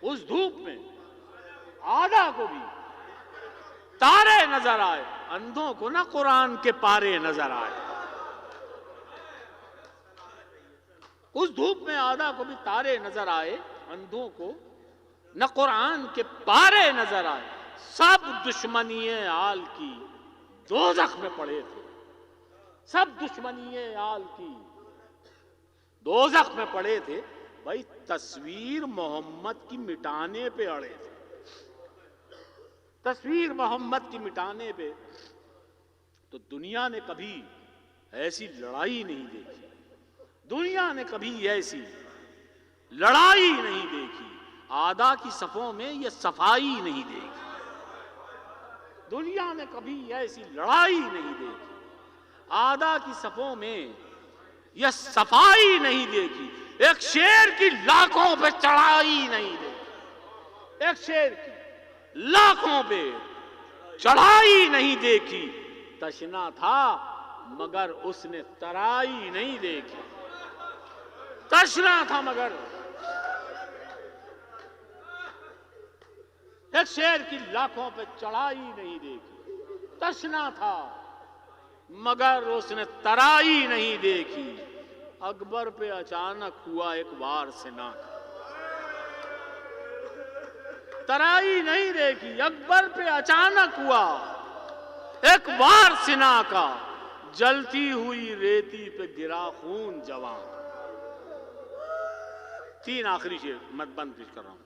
اس دھوپ میں آدھا کو بھی تارے نظر آئے، اندھوں کو نہ قرآن کے پارے نظر آئے، اس دھوپ میں آدھا کو بھی تارے نظر آئے، اندھوں کو نہ قرآن کے پارے نظر آئے، سب دشمنی آل کی دوزخ میں پڑے تھے، سب دشمنی آل کی دوزخ میں پڑے تھے، بھائی تصویر محمد کی مٹانے پہ اڑے تھے، تصویر محمد کی مٹانے پہ۔ تو دنیا نے کبھی ایسی لڑائی نہیں دیکھی، دنیا نے کبھی ایسی لڑائی نہیں دیکھی، آدھا کی صفوں میں یہ صفائی نہیں دیکھی، دنیا نے کبھی ایسی لڑائی نہیں دیکھی، آدھا کی صفوں میں یہ صفائی نہیں دیکھی، ایک شیر کی لاکھوں پہ چڑھائی نہیں دیکھی، ایک شیر کی لاکھوں پہ چڑھائی نہیں دیکھی، تشنا تھا مگر اس نے ترائی نہیں دیکھی، تشنا تھا مگر ایک شیر کی لاکھوں پہ چڑھائی نہیں دیکھی، تشنا تھا مگر اس نے ترائی نہیں دیکھی، اکبر پہ اچانک ہوا ایک وار سنا کا، ترائی نہیں دیکھی، اکبر پہ اچانک ہوا ایک وار سنا کا، جلتی ہوئی ریتی پہ گرا خون جوان۔ تین آخری شعر میں بند پیش کر رہا ہوں۔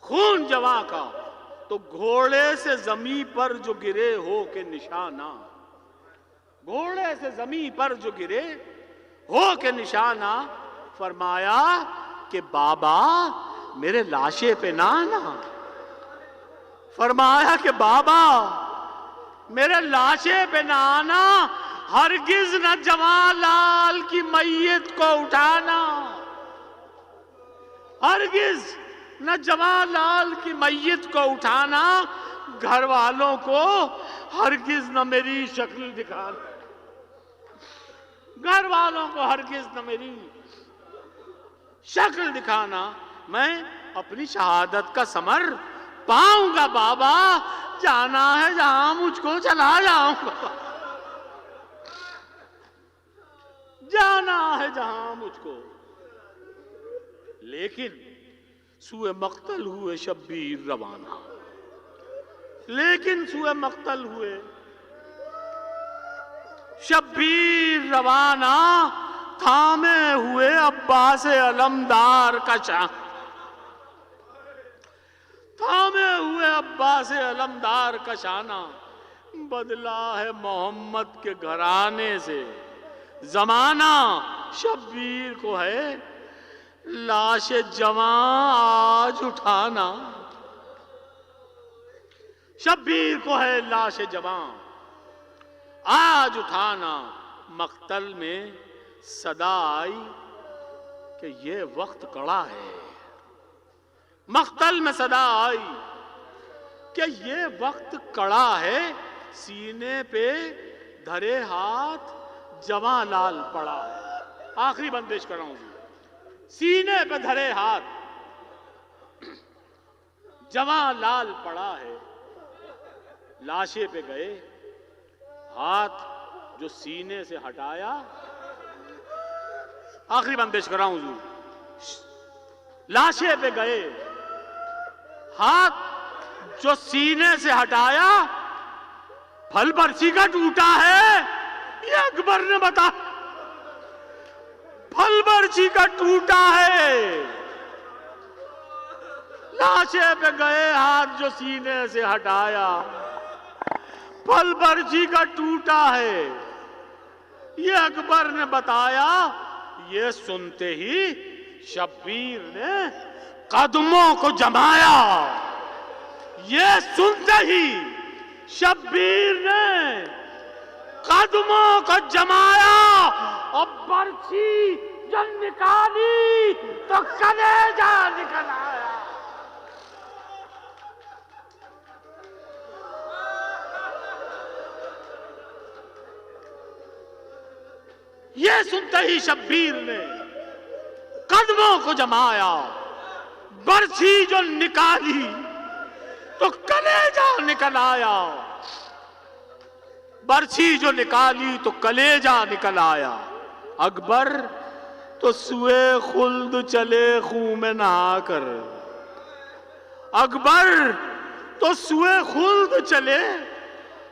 خون جواں کا تو گھوڑے سے زمیں پر جو گرے ہو کے نشانہ، گھوڑے سے زمیں پر جو گرے ہو کے نشانہ، فرمایا کہ بابا میرے لاشے پہ نہ آنا، فرمایا کہ بابا میرے لاشے پہ نہ آنا، ہرگز نہ جوان لال کی میت کو اٹھانا، ہرگز نہ جوان لال کی میت کو اٹھانا، گھر والوں کو ہرگز نہ میری شکل دکھانا، گھر والوں کو ہرگز نہ میری شکل دکھانا، میں اپنی شہادت کا ثمر پاؤں گا بابا، جانا ہے جہاں مجھ کو چلا جاؤں گا، جانا ہے جہاں مجھ کو، لیکن سوئے مقتل ہوئے شبیر روانہ، لیکن سوئے مقتل ہوئے شبیر روانہ، تھامے ہوئے عباس علمدار کا شاہ، تھامے ہوئے عباس علمدار کا شانہ، بدلا ہے محمد کے گھرانے سے زمانہ، شبیر کو ہے لاش جوان آج اٹھانا، شبیر کو ہے لاش جوان آج اٹھانا، مقتل میں صدا آئی کہ یہ وقت کڑا ہے، مقتل میں صدا آئی کہ یہ وقت کڑا ہے، سینے پہ دھرے ہاتھ جواں لال پڑا ہے۔ آخری بند پیش کر رہا ہوں، سینے پہ دھرے ہاتھ جواں لال پڑا ہے، لاشے پہ گئے ہاتھ جو سینے سے ہٹایا، آخری بند پیش کر رہا ہوں حضور، لاشے پہ گئے ہاتھ جو سینے سے ہٹایا، پھل برچی کا ٹوٹا ہے یہ اکبر نے بتا، پھل برچی کا ٹوٹا ہے، لاشے پہ گئے ہاتھ جو سینے سے ہٹایا، پھل برچی کا ٹوٹا ہے یہ اکبر نے بتایا۔ یہ سنتے ہی شبیر نے قدموں کو جمایا، یہ سنتے ہی شبیر نے قدموں کو جمایا، اور برچھی جب نکالی تو کلیجہ نکل آیا۔ یہ سنتے ہی شبیر نے قدموں کو جمایا، برچھی جو نکالی تو کلیجہ نکل آیا، برچھی جو نکالی تو کلیجہ نکل آیا۔ اکبر تو سوئے خلد چلے خون میں نہا کر، اکبر تو سوئے خلد چلے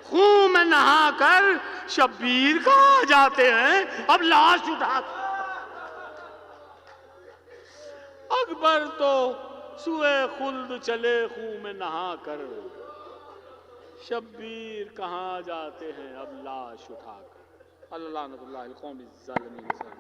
خون میں نہا کر، شبیر کہاں جاتے ہیں اب لاش اٹھا کر۔ اکبر تو سوئے خلد چلے خون میں نہا کر، شبیر کہاں جاتے ہیں اب لاش اٹھا کر۔ اللہ لعنت اللہ القوم الظالمین۔